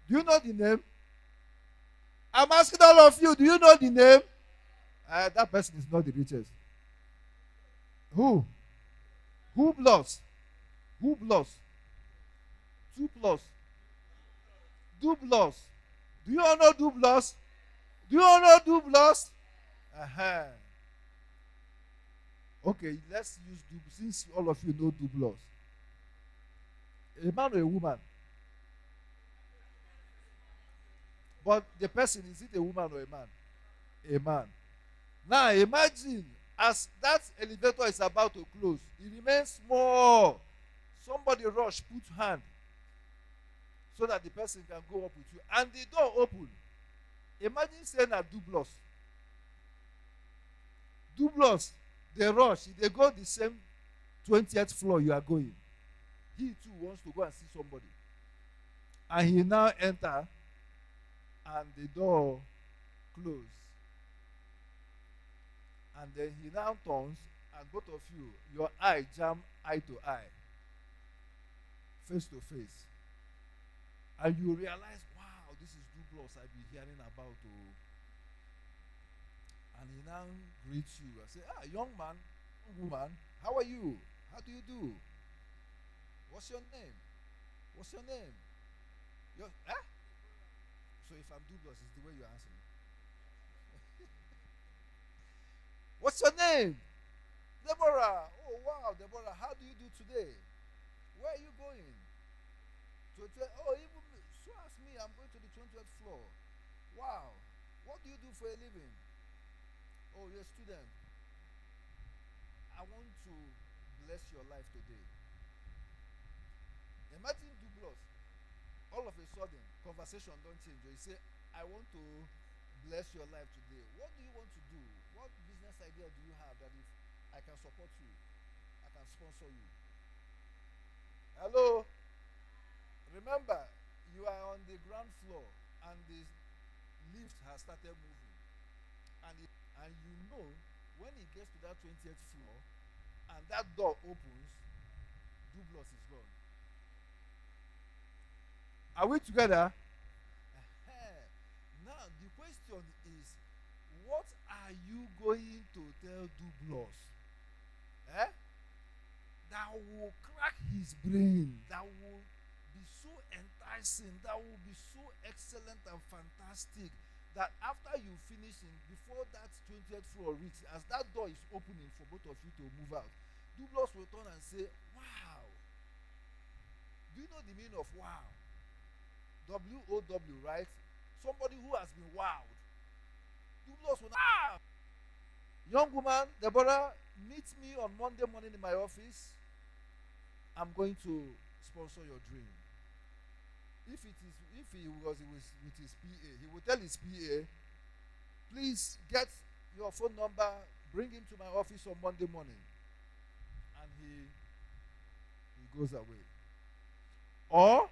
Do you know the name? I'm asking all of you, do you know the name? That person is not the richest. Who? Who plus? Who plus? 2 plus? Do plus? Do you all know do plus? Do you all know do plus? Okay, let's use do, since all of you know do plus. A man or a woman? But the person, is it a woman or a man? A man. Now imagine, as that elevator is about to close, it remains small. Somebody rush, put hand, so that the person can go up with you. And the door open. Imagine saying a do plus. Doublers, they rush. They go the same 20th floor you are going. He too wants to go and see somebody. And he now enter and the door close. And then he now turns and both of you, your eye jam eye to eye, face to face. And you realize, wow, this is Douglas I've been hearing about. Oh. And he now greets you and say, young man, young woman, how are you? How do you do? What's your name? What's your name? So if I'm Douglas, it's the way you answer me. What's your name? Deborah. Oh, wow, Deborah, how do you do today? Where are you going? Even so as me, I'm going to the 20th floor. Wow. What do you do for a living? Oh, you're a student. I want to bless your life today. Imagine Douglas. All of a sudden, conversation don't change. You say, I want to bless your life today. What do you want to do? What business idea do you have that if I can support you, I can sponsor you? Hello? Remember, you are on the ground floor and the lift has started moving. And you know when it gets to that 20th floor and that door opens, Douglas is gone. Are we together? Now, the question is, what are you going to tell Douglas? That will crack his brain, that will be so enticing, that will be so excellent and fantastic, that after you finish before that 20th floor reaches, as that door is opening for both of you to move out, Douglas will turn and say, wow. Do you know the meaning of wow? W-O-W, right? Somebody who has been wowed. Douglas will wow. Young woman, Deborah, meet me on Monday morning in my office. I'm going to sponsor your dream. If he was with his PA, he will tell his PA, please get your phone number, bring him to my office on Monday morning. And he goes away. Or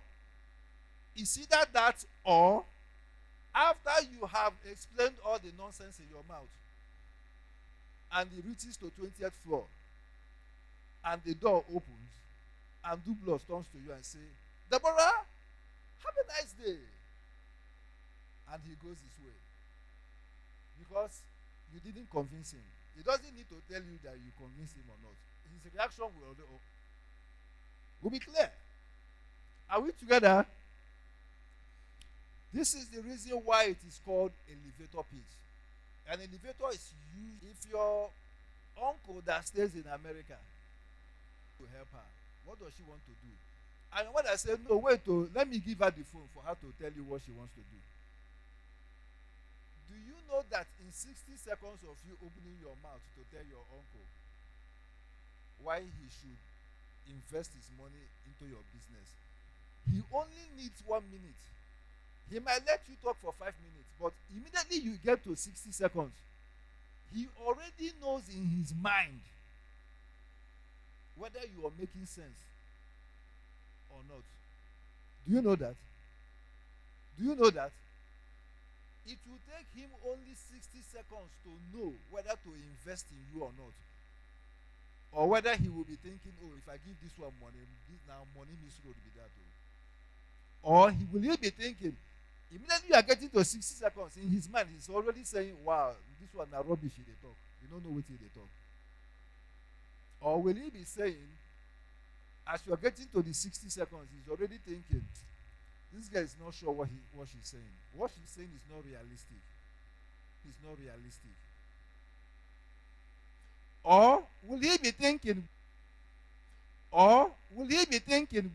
it's either that, or after you have explained all the nonsense in your mouth and it reaches to 20th floor and the door opens and Douglas turns to you and say, Deborah, have a nice day. And he goes his way. Because you didn't convince him. He doesn't need to tell you that you convinced him or not. His reaction will be clear. Are we together? This is the reason why it is called elevator pitch. An elevator is used if your uncle that stays in America to help her. What does she want to do? And when I say, no, wait, let me give her the phone for her to tell you what she wants to do. Do you know that in 60 seconds of you opening your mouth to tell your uncle why he should invest his money into your business, he only needs 1 minute. He might let you talk for 5 minutes, but immediately you get to 60 seconds, he already knows in his mind whether you are making sense or not. Do you know that? Do you know that? It will take him only 60 seconds to know whether to invest in you or not. Or whether he will be thinking, oh, if I give this one money, now money means road be that. Or he will be thinking, immediately you are getting to 60 seconds, in his mind, he's already saying, wow, this one is rubbish they talk. You don't know what they talk. Or will he be saying, as you are getting to the 60 seconds, he's already thinking, this guy is not sure what she's saying. What she's saying is not realistic. It's not realistic. Or will he be thinking,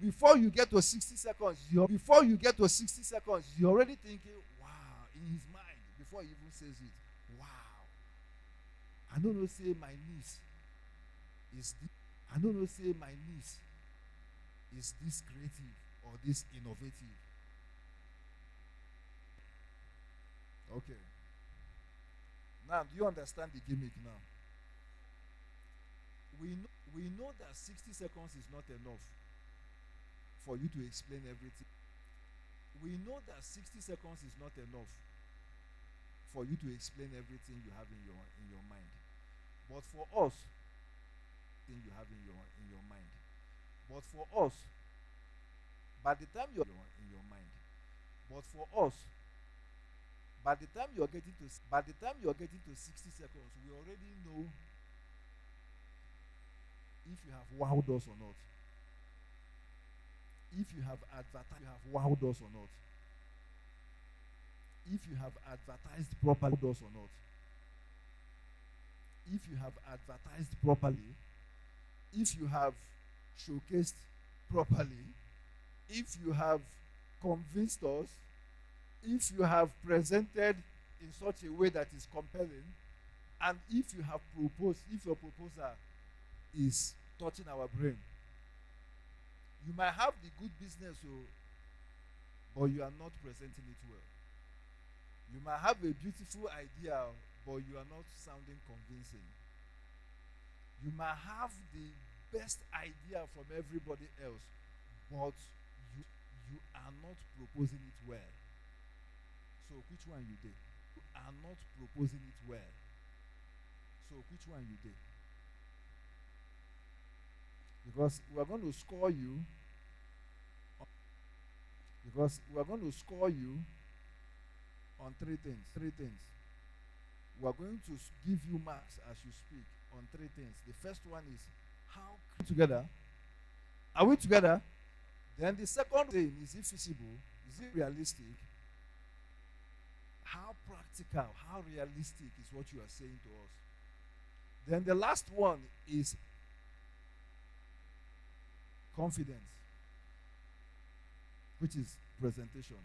before you get to 60 seconds, you're already thinking, wow, in his mind, before he even says it, wow. I don't know, say my niece is this, I don't know, say my niece is this creative or this innovative. Okay. Now, do you understand the gimmick now? We know that 60 seconds is not enough for you to explain everything. We know that 60 seconds is not enough for you to explain everything you have in your mind. But for us, thing you have in your mind. But for us, by the time you're in your mind, but for us, by the time you're getting to 60 seconds, we already know if you have wowed us or not. If you have wowed us or not. If you have advertised properly us or not. If you have advertised properly, if you have showcased properly, if you have convinced us, if you have presented in such a way that is compelling, and if you have proposed, if your proposal is touching our brain. You might have the good business, but you are not presenting it well. You might have a beautiful idea, but you are not sounding convincing. You might have the best idea from everybody else, but you are not proposing it well. So which one you did? You are not proposing it well. So which one you did? Because we are going to score you. Because we are going to score you on three things. We are going to give you marks as you speak on three things. The first one is how together. Are we together? Then the second thing is it feasible? Is it realistic? How practical, how realistic is what you are saying to us? Then the last one is confidence, which is presentation.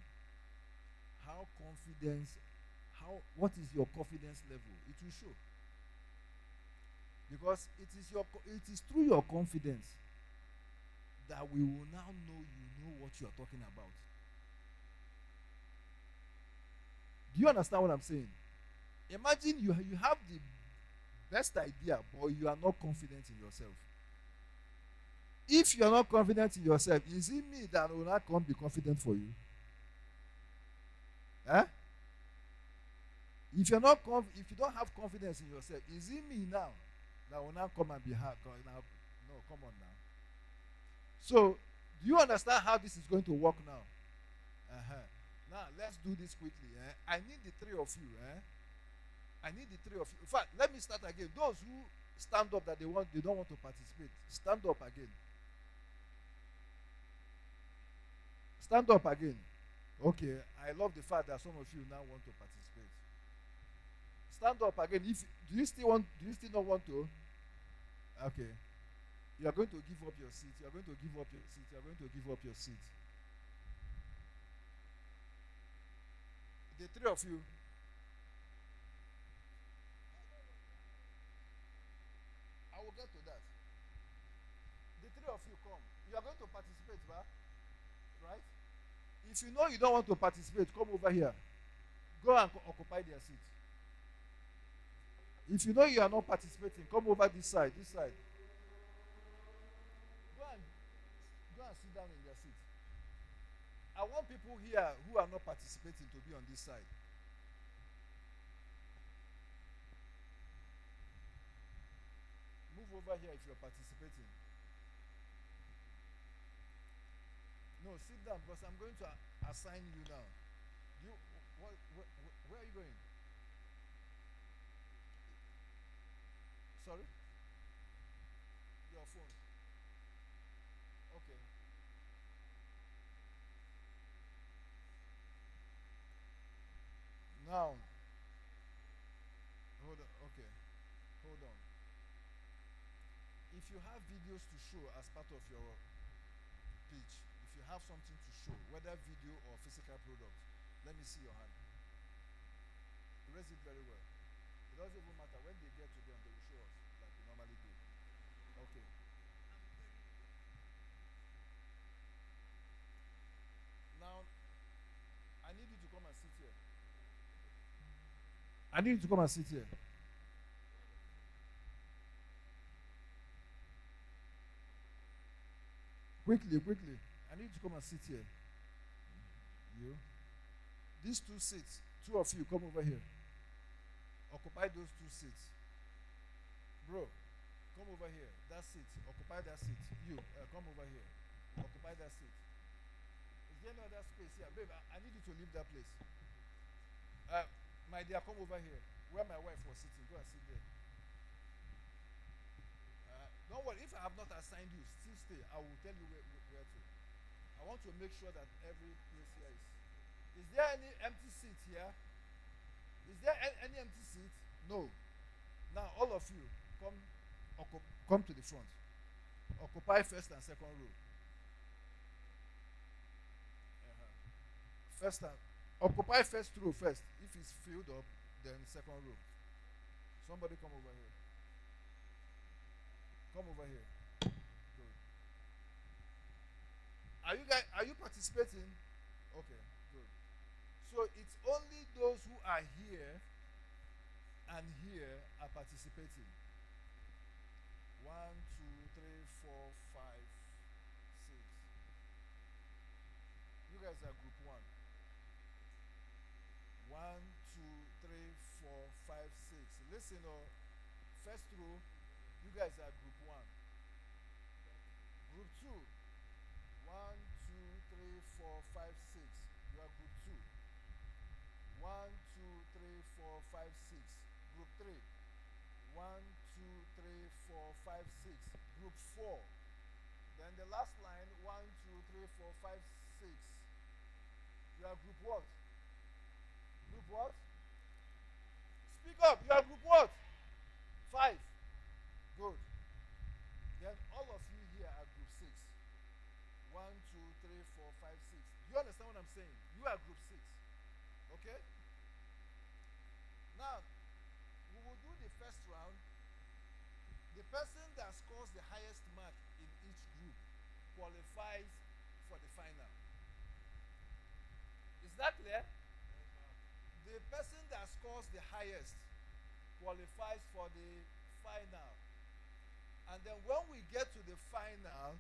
What is your confidence level? It will show. Because it is through your confidence that we will now know you know what you are talking about. Do you understand what I'm saying? Imagine you have the best idea, but you are not confident in yourself. If you are not confident in yourself, is it me that will not come be confident for you? Eh? If you don't have confidence in yourself, is it me now that will not come and be hard? No, come on now. So, do you understand how this is going to work now? Now, let's do this quickly. I need the three of you. I need the three of you. In fact, let me start again. Those who stand up that they don't want to participate, stand up again. Stand up again. Okay, I love the fact that some of you now want to participate. Stand up again. Do you still not want to? Okay. You are going to give up your seat. You are going to give up your seat. You are going to give up your seat. The three of you. I will get to that. The three of you come. You are going to participate, right? If you know you don't want to participate, come over here. Go and occupy their seat. If you know you are not participating, come over this side. Go and sit down in their seat. I want people here who are not participating to be on this side. Move over here if you're participating. No, sit down because I'm going to assign you now. Where are you going? Sorry? Your phone. Okay. Now, hold on. Okay. Hold on. If you have videos to show as part of your pitch, if you have something to show, whether video or physical product, let me see your hand. Raise it very well. It doesn't even matter. When they get to them, they will show us like we normally do. Okay. Now, I need you to come and sit here. I need you to come and sit here. Quickly, quickly. I need you to come and sit here. You. These two seats, two of you come over here. Occupy those two seats. Bro, come over here. That seat. Occupy that seat. You, come over here. Occupy that seat. Is there no other space here? Babe, I need you to leave that place. My dear, come over here. Where my wife was sitting. Go and sit there. Don't worry. If I have not assigned you, still stay. I will tell you where to. I want to make sure that every place here is. Is there any empty seat here? Is there any empty seat? No. Now all of you come to the front. Occupy first and second row. First and occupy first row first. If it's filled up, then second row. Somebody come over here. Come over here. Good. Are you participating? Okay, good. So it's only those who are here and here are participating. 1, 2, 3, 4, 5, 6. You guys are group 1. 1, 2, 3, 4, 5, 6. Listen, first row, you guys are group 1. Group 2. 1, 2, 3, 4, 5, 6. You are group 2. 1, 2, 3, 4, 5, 6. Group 3. 1, 2, 3, 4, 5, 6. Group 4. Then the last line, 1, 2, 3, 4, 5, 6. You are group what? Group what? Speak up. You are group what? 5. Good. Then all of you here are group 6. 1, 2, 3, 4, 5, 6. Do you understand what I'm saying? You are group 6. Okay? Now, we will do the first round. The person that scores the highest mark in each group qualifies for the final. Is that clear? The person that scores the highest qualifies for the final. And then when we get to the final,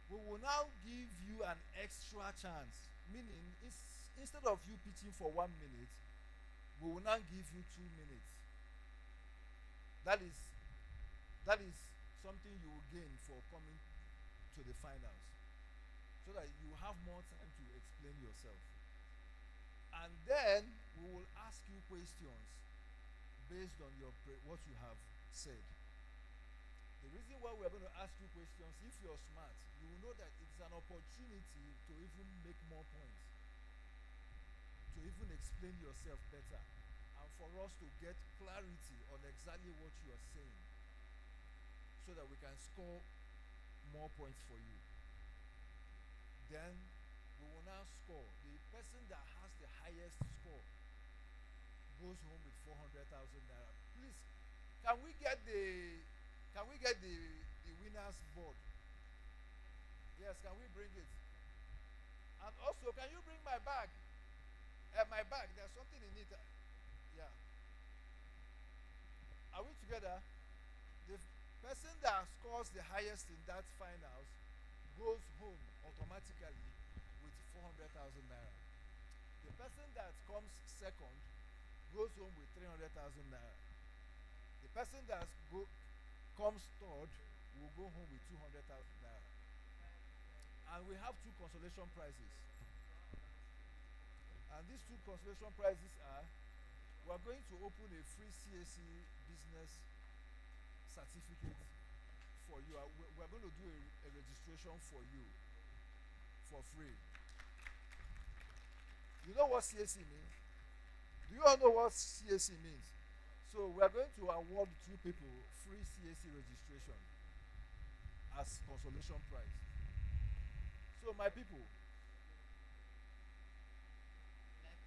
we will now give you an extra chance. Meaning, instead of you pitching for 1 minute, we will now give you 2 minutes. That is something you will gain for coming to the finals. So that you have more time to explain yourself. And then we will ask you questions based on what you have said. The reason why we are going to ask you questions, if you're smart, you will know that it's an opportunity to even make more points, to even explain yourself better, and for us to get clarity on exactly what you are saying, so that we can score more points for you. Then we will now score. The person that has the highest score goes home with 400,000 naira. Please, can we get the winner's board? Yes, can we bring it? And also, can you bring my bag? My bag, there's something in it. Yeah. Are we together? The person that scores the highest in that finals goes home automatically with 400,000 naira. The person that comes second goes home with 300,000 naira. The person that comes third will go home with 200,000 naira. And we have 2 consolation prizes. And these 2 consolation prizes are, we are going to open a free CAC business certificate for you. We are going to do a registration for you for free. You know what CAC means? Do you all know what CAC means? So we are going to award 2 people free CAC registration as consolation prize. So my people,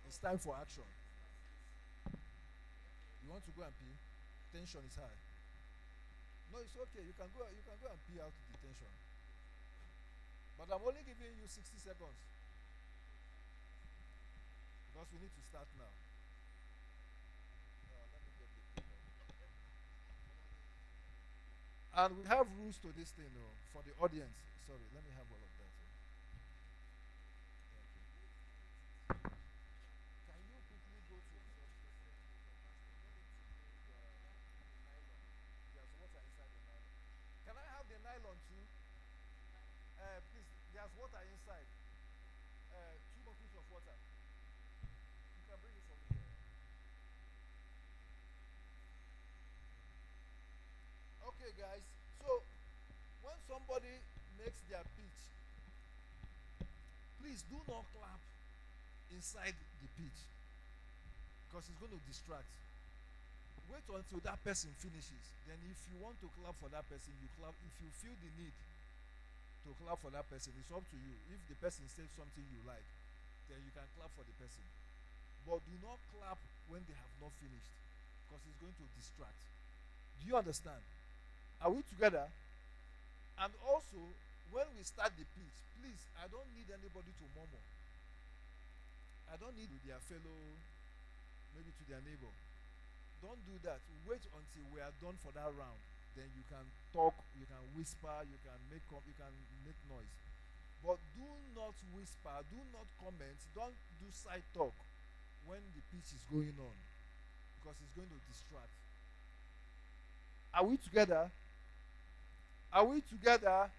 it's time for action. You want to go and pee? Tension is high. No, it's okay. You can go and pee out the tension. But I'm only giving you 60 seconds. Because we need to start now. Let me get the paper. And we have rules to this thing, for the audience. Sorry, let me have all of that. Can you quickly go to your pastor? Tell him to bring the nylon. There's water inside the nylon. Can I have the nylon too? Please, there's water inside. 2 buckets of water. You can bring it from here. Okay, guys. So, when somebody makes their pitch, please do not clap inside the pitch because it's going to distract. Wait until that person finishes. Then, if you want to clap for that person, you clap. If you feel the need to clap for that person, it's up to you. If the person says something you like, then you can clap for the person. But do not clap when they have not finished because it's going to distract. Do you understand? Are we together? And also, when we start the pitch, please, I don't need anybody to murmur. I don't need their fellow, maybe to their neighbor. Don't do that. Wait until we are done for that round. Then you can talk, you can whisper, you can make noise. But do not whisper, do not comment, don't do side talk when the pitch is going on because it's going to distract. Are we together? Are we together?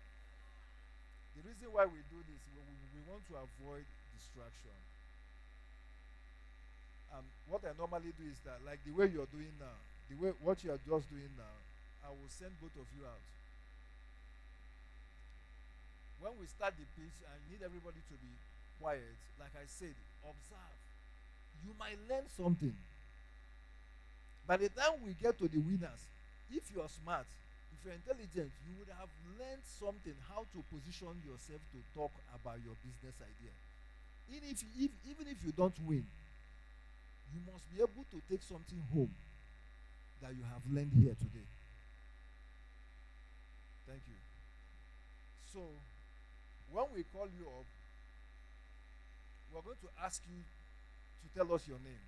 The reason why we do this, we want to avoid distraction. What I normally do is that, like the way you're doing now, the way what you are just doing now, I will send both of you out. When we start the pitch, I need everybody to be quiet. Like I said, observe. You might learn something. By the time we get to the winners, if you are smart, if you're intelligent, you would have learned something, how to position yourself to talk about your business idea. Even if you don't win, you must be able to take something home that you have learned here today. Thank you. So, when we call you up, we're going to ask you to tell us your name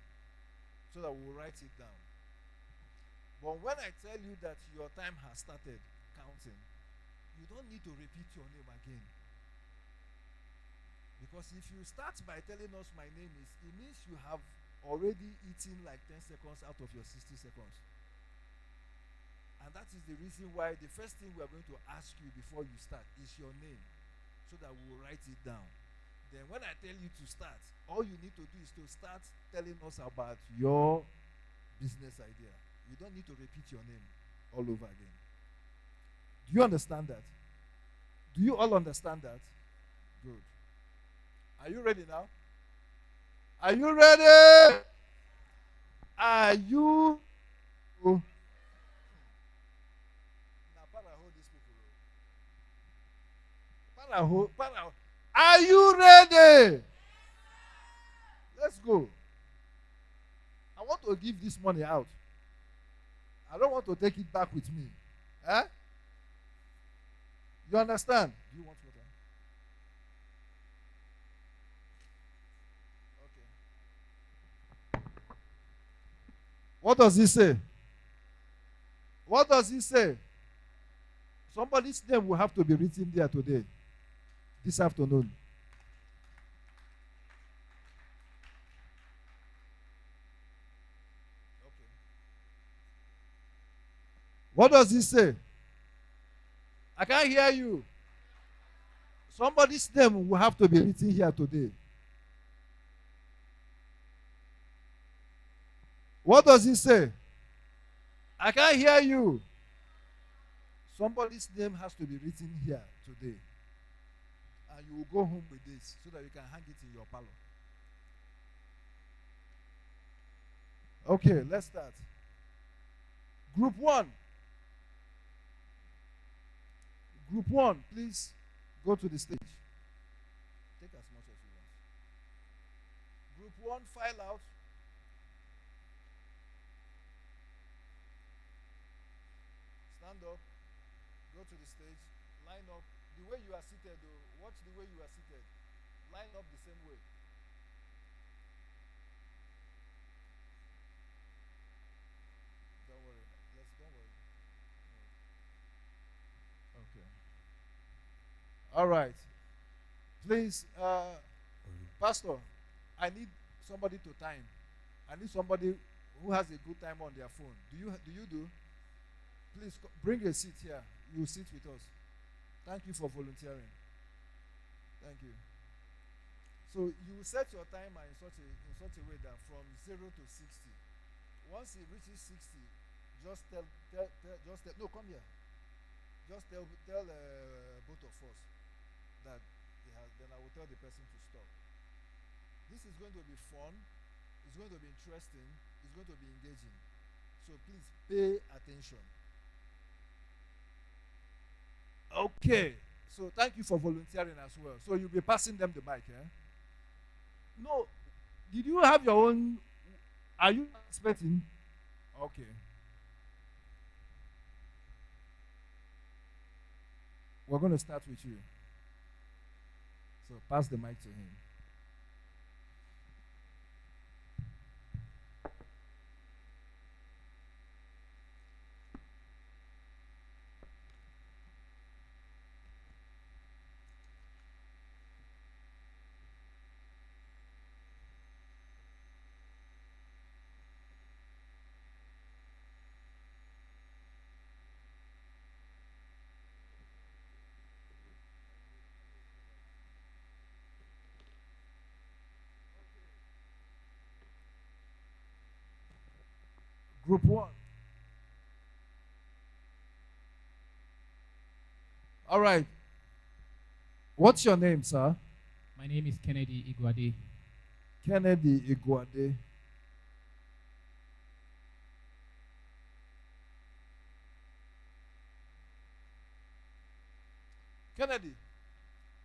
so that we'll write it down. But when I tell you that your time has started counting, you don't need to repeat your name again. Because if you start by telling us my name is, it means you have already eaten like 10 seconds out of your 60 seconds. And that is the reason why the first thing we are going to ask you before you start is your name, so that we will write it down. Then when I tell you to start, all you need to do is to start telling us about your business idea. You don't need to repeat your name all over again. Do you understand that? Do you all understand that? Good. Are you ready now? Are you ready? Are you? Oh. Now, para hold these people. Para. Are you ready? Let's go. I want to give this money out. I don't want to take it back with me. Eh? You understand? Do you want water? What does he say? What does he say? Somebody's name will have to be written there today, this afternoon. Okay. What does he say? I can't hear you. Somebody's name will have to be written here today. What does he say? I can't hear you. Somebody's name has to be written here today. And you will go home with this so that you can hang it in your parlor. Okay, let's start. Group 1. Group 1, please go to the stage. Take as much as you want. Group 1, file out. Stand up. Go to the stage. Line up. The way you are seated, though, watch the way you are seated. Line up the same way. Don't worry. Don't worry. Okay. All right. Please, Pastor, I need somebody to time. I need somebody who has a good time on their phone. Do you? Please bring a seat here. You sit with us. Thank you for volunteering. Thank you. So you set your timer in such a way that from 0 to 60. Once it reaches 60, just tell no, come here. Just tell both of us that he has, then I will tell the person to stop. This is going to be fun. It's going to be interesting. It's going to be engaging. So please pay attention. Okay. So thank you for volunteering as well. So you'll be passing them the mic, eh? No. Did you have your own? Are you expecting? Okay. We're going to start with you. So pass the mic to him. Group 1. All right. What's your name, sir? My name is Kennedy Iguade. Kennedy Iguade. Kennedy.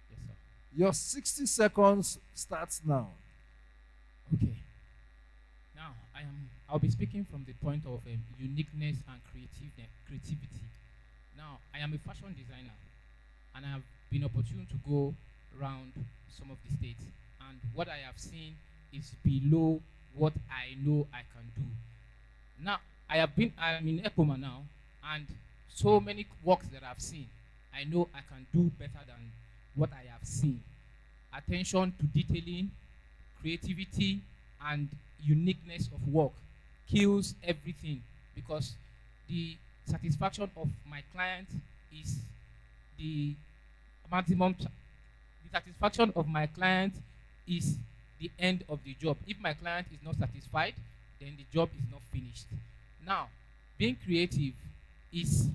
Yes, sir. Your 60 seconds starts now. Okay. Now, I'll be speaking from the point of uniqueness and creativity. Now, I am a fashion designer, and I have been opportune to go around some of the states. And what I have seen is below what I know I can do. Now, I'm in Epoma now, and so many works that I've seen, I know I can do better than what I have seen. Attention to detailing, creativity, and uniqueness of work kills everything, because the satisfaction of my client is the maximum. The satisfaction of my client is the end of the job. If my client is not satisfied, then the job is not finished. Now, being creative is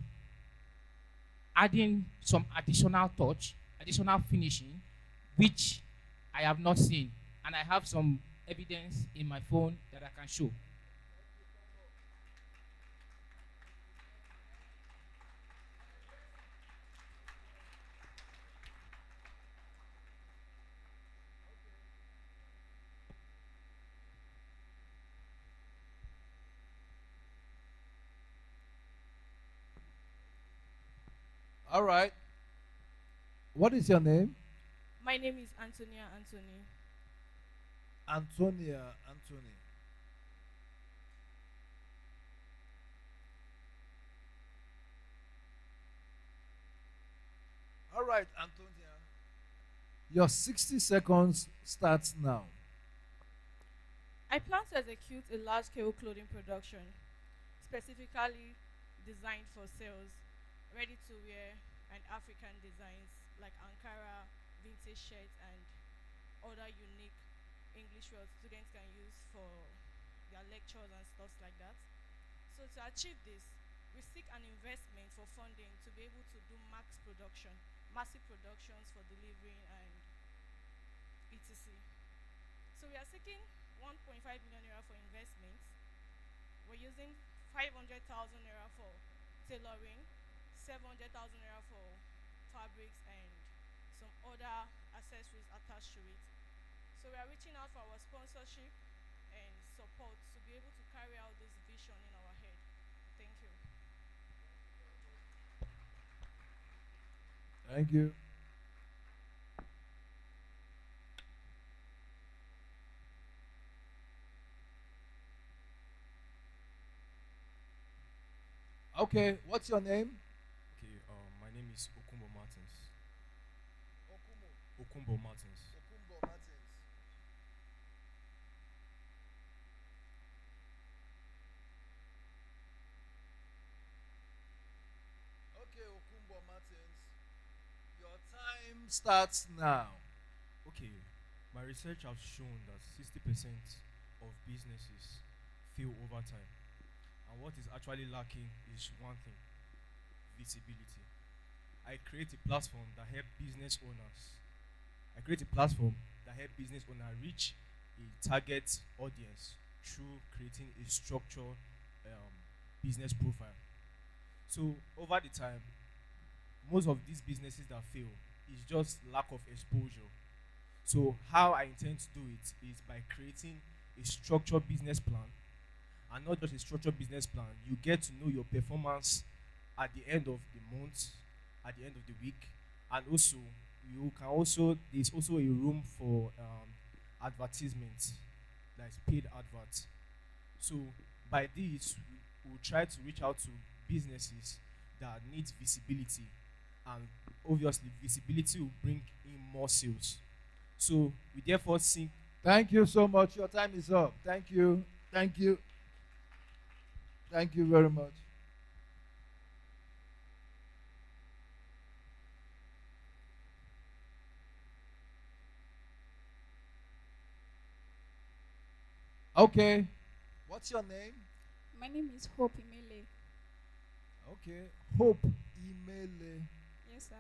adding some additional touch, additional finishing, which I have not seen, and I have some evidence in my phone that I can show. All right. What is your name? My name is Antonia Anthony. Antonia Anthony. All right, Antonia. Your 60 seconds starts now. I plan to execute a large-scale clothing production, specifically designed for sales, ready-to-wear, and African designs like Ankara, vintage shirts, and other unique English words students can use for their lectures and stuff like that. So to achieve this, we seek an investment for funding to be able to do massive productions for delivering and etc. So we are seeking 1.5 million naira for investment. We're using 500,000 naira for tailoring, 700,000 naira for fabrics, and some other accessories attached to it. So we are reaching out for our sponsorship and support to be able to carry out this vision in our head. Thank you. Thank you. Okay, what's your name? Okay, my name is Okumbo Martins. Okumbo Martins. Okumbo Martins. Okay, Okumbo Martins. Your time starts now. Okay, my research has shown that 60% of businesses fail over time. And what is actually lacking is one thing: visibility. I create a platform that help business owners. I create a platform that help business owner reach a target audience through creating a structured business profile. So over the time, most of these businesses that fail is just lack of exposure. So how I intend to do it is by creating a structured business plan, and not just a structured business plan. You get to know your performance at the end of the month, at the end of the week, and also you can also there's also a room for advertisement, like paid advert. So by this, we will try to reach out to businesses that need visibility, and obviously visibility will bring in more sales. So we therefore think. Thank you so much. Your time is up. Thank you. Thank you. Thank you very much. Okay. What's your name? My name is Hope Imele. Okay. Hope Imele. Yes, sir.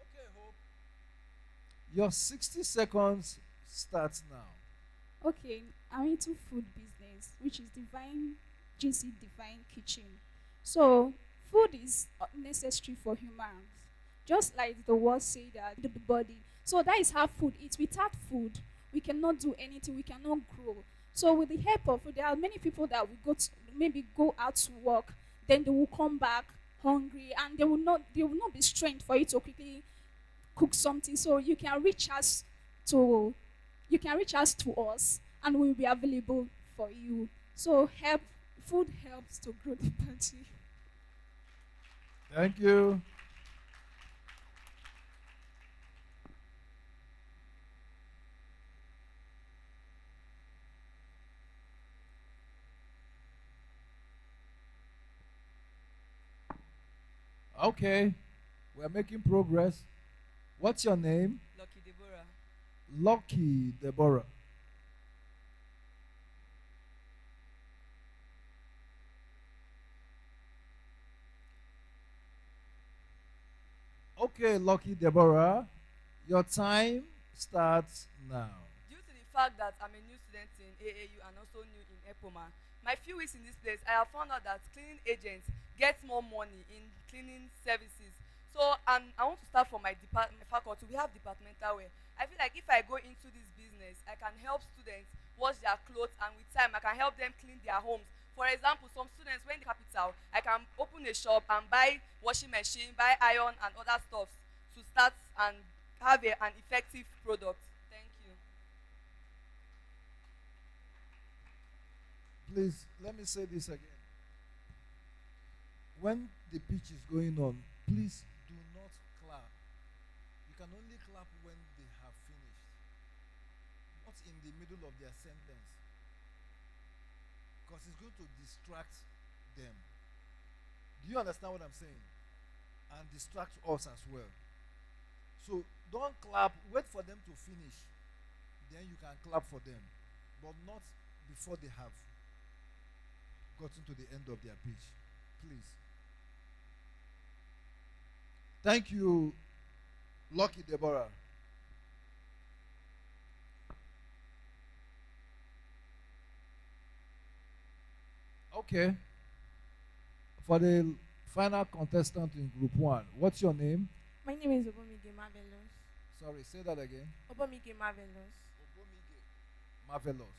Okay, Hope. Your 60 seconds starts now. Okay, I'm into food business, which is Divine GC Divine Kitchen. So, food is necessary for humans, just like the word say that the body. So that is how food is. Without food, we cannot do anything. We cannot grow. So with the help of food, there are many people that will maybe go out to work, then they will come back hungry, and they will not be strength for you to quickly cook something. So to us, and we'll be available for you. So food helps to grow the party. Thank you. Okay, we're making progress. What's your name? Lucky Deborah. Lucky Deborah. Okay, Lucky Deborah, your time starts now. Due to the fact that I'm a new student in AAU and also new in EPOMA, my few weeks in this place, I have found out that cleaning agents get more money in cleaning services. So I want to start from my faculty. We have departmental wear. I feel like if I go into this business, I can help students wash their clothes, and with time, I can help them clean their homes. For example, some students, when in the capital, I can open a shop and buy washing machine, buy iron and other stuff to start and have an effective product. Thank you. Please, let me say this again. When the pitch is going on, please do not clap. You can only clap when they have finished, not in the middle of their sentence, because it's going to distract them. Do you understand what I'm saying? And distract us as well. So don't clap, wait for them to finish. Then you can clap for them, but not before they have gotten to the end of their pitch. Please. Thank you, Lucky Deborah. Okay. For the final contestant in group 1, what's your name? My name is Obomige Marvelous. Sorry, say that again. Obomige Marvelous. Obomige Marvelous.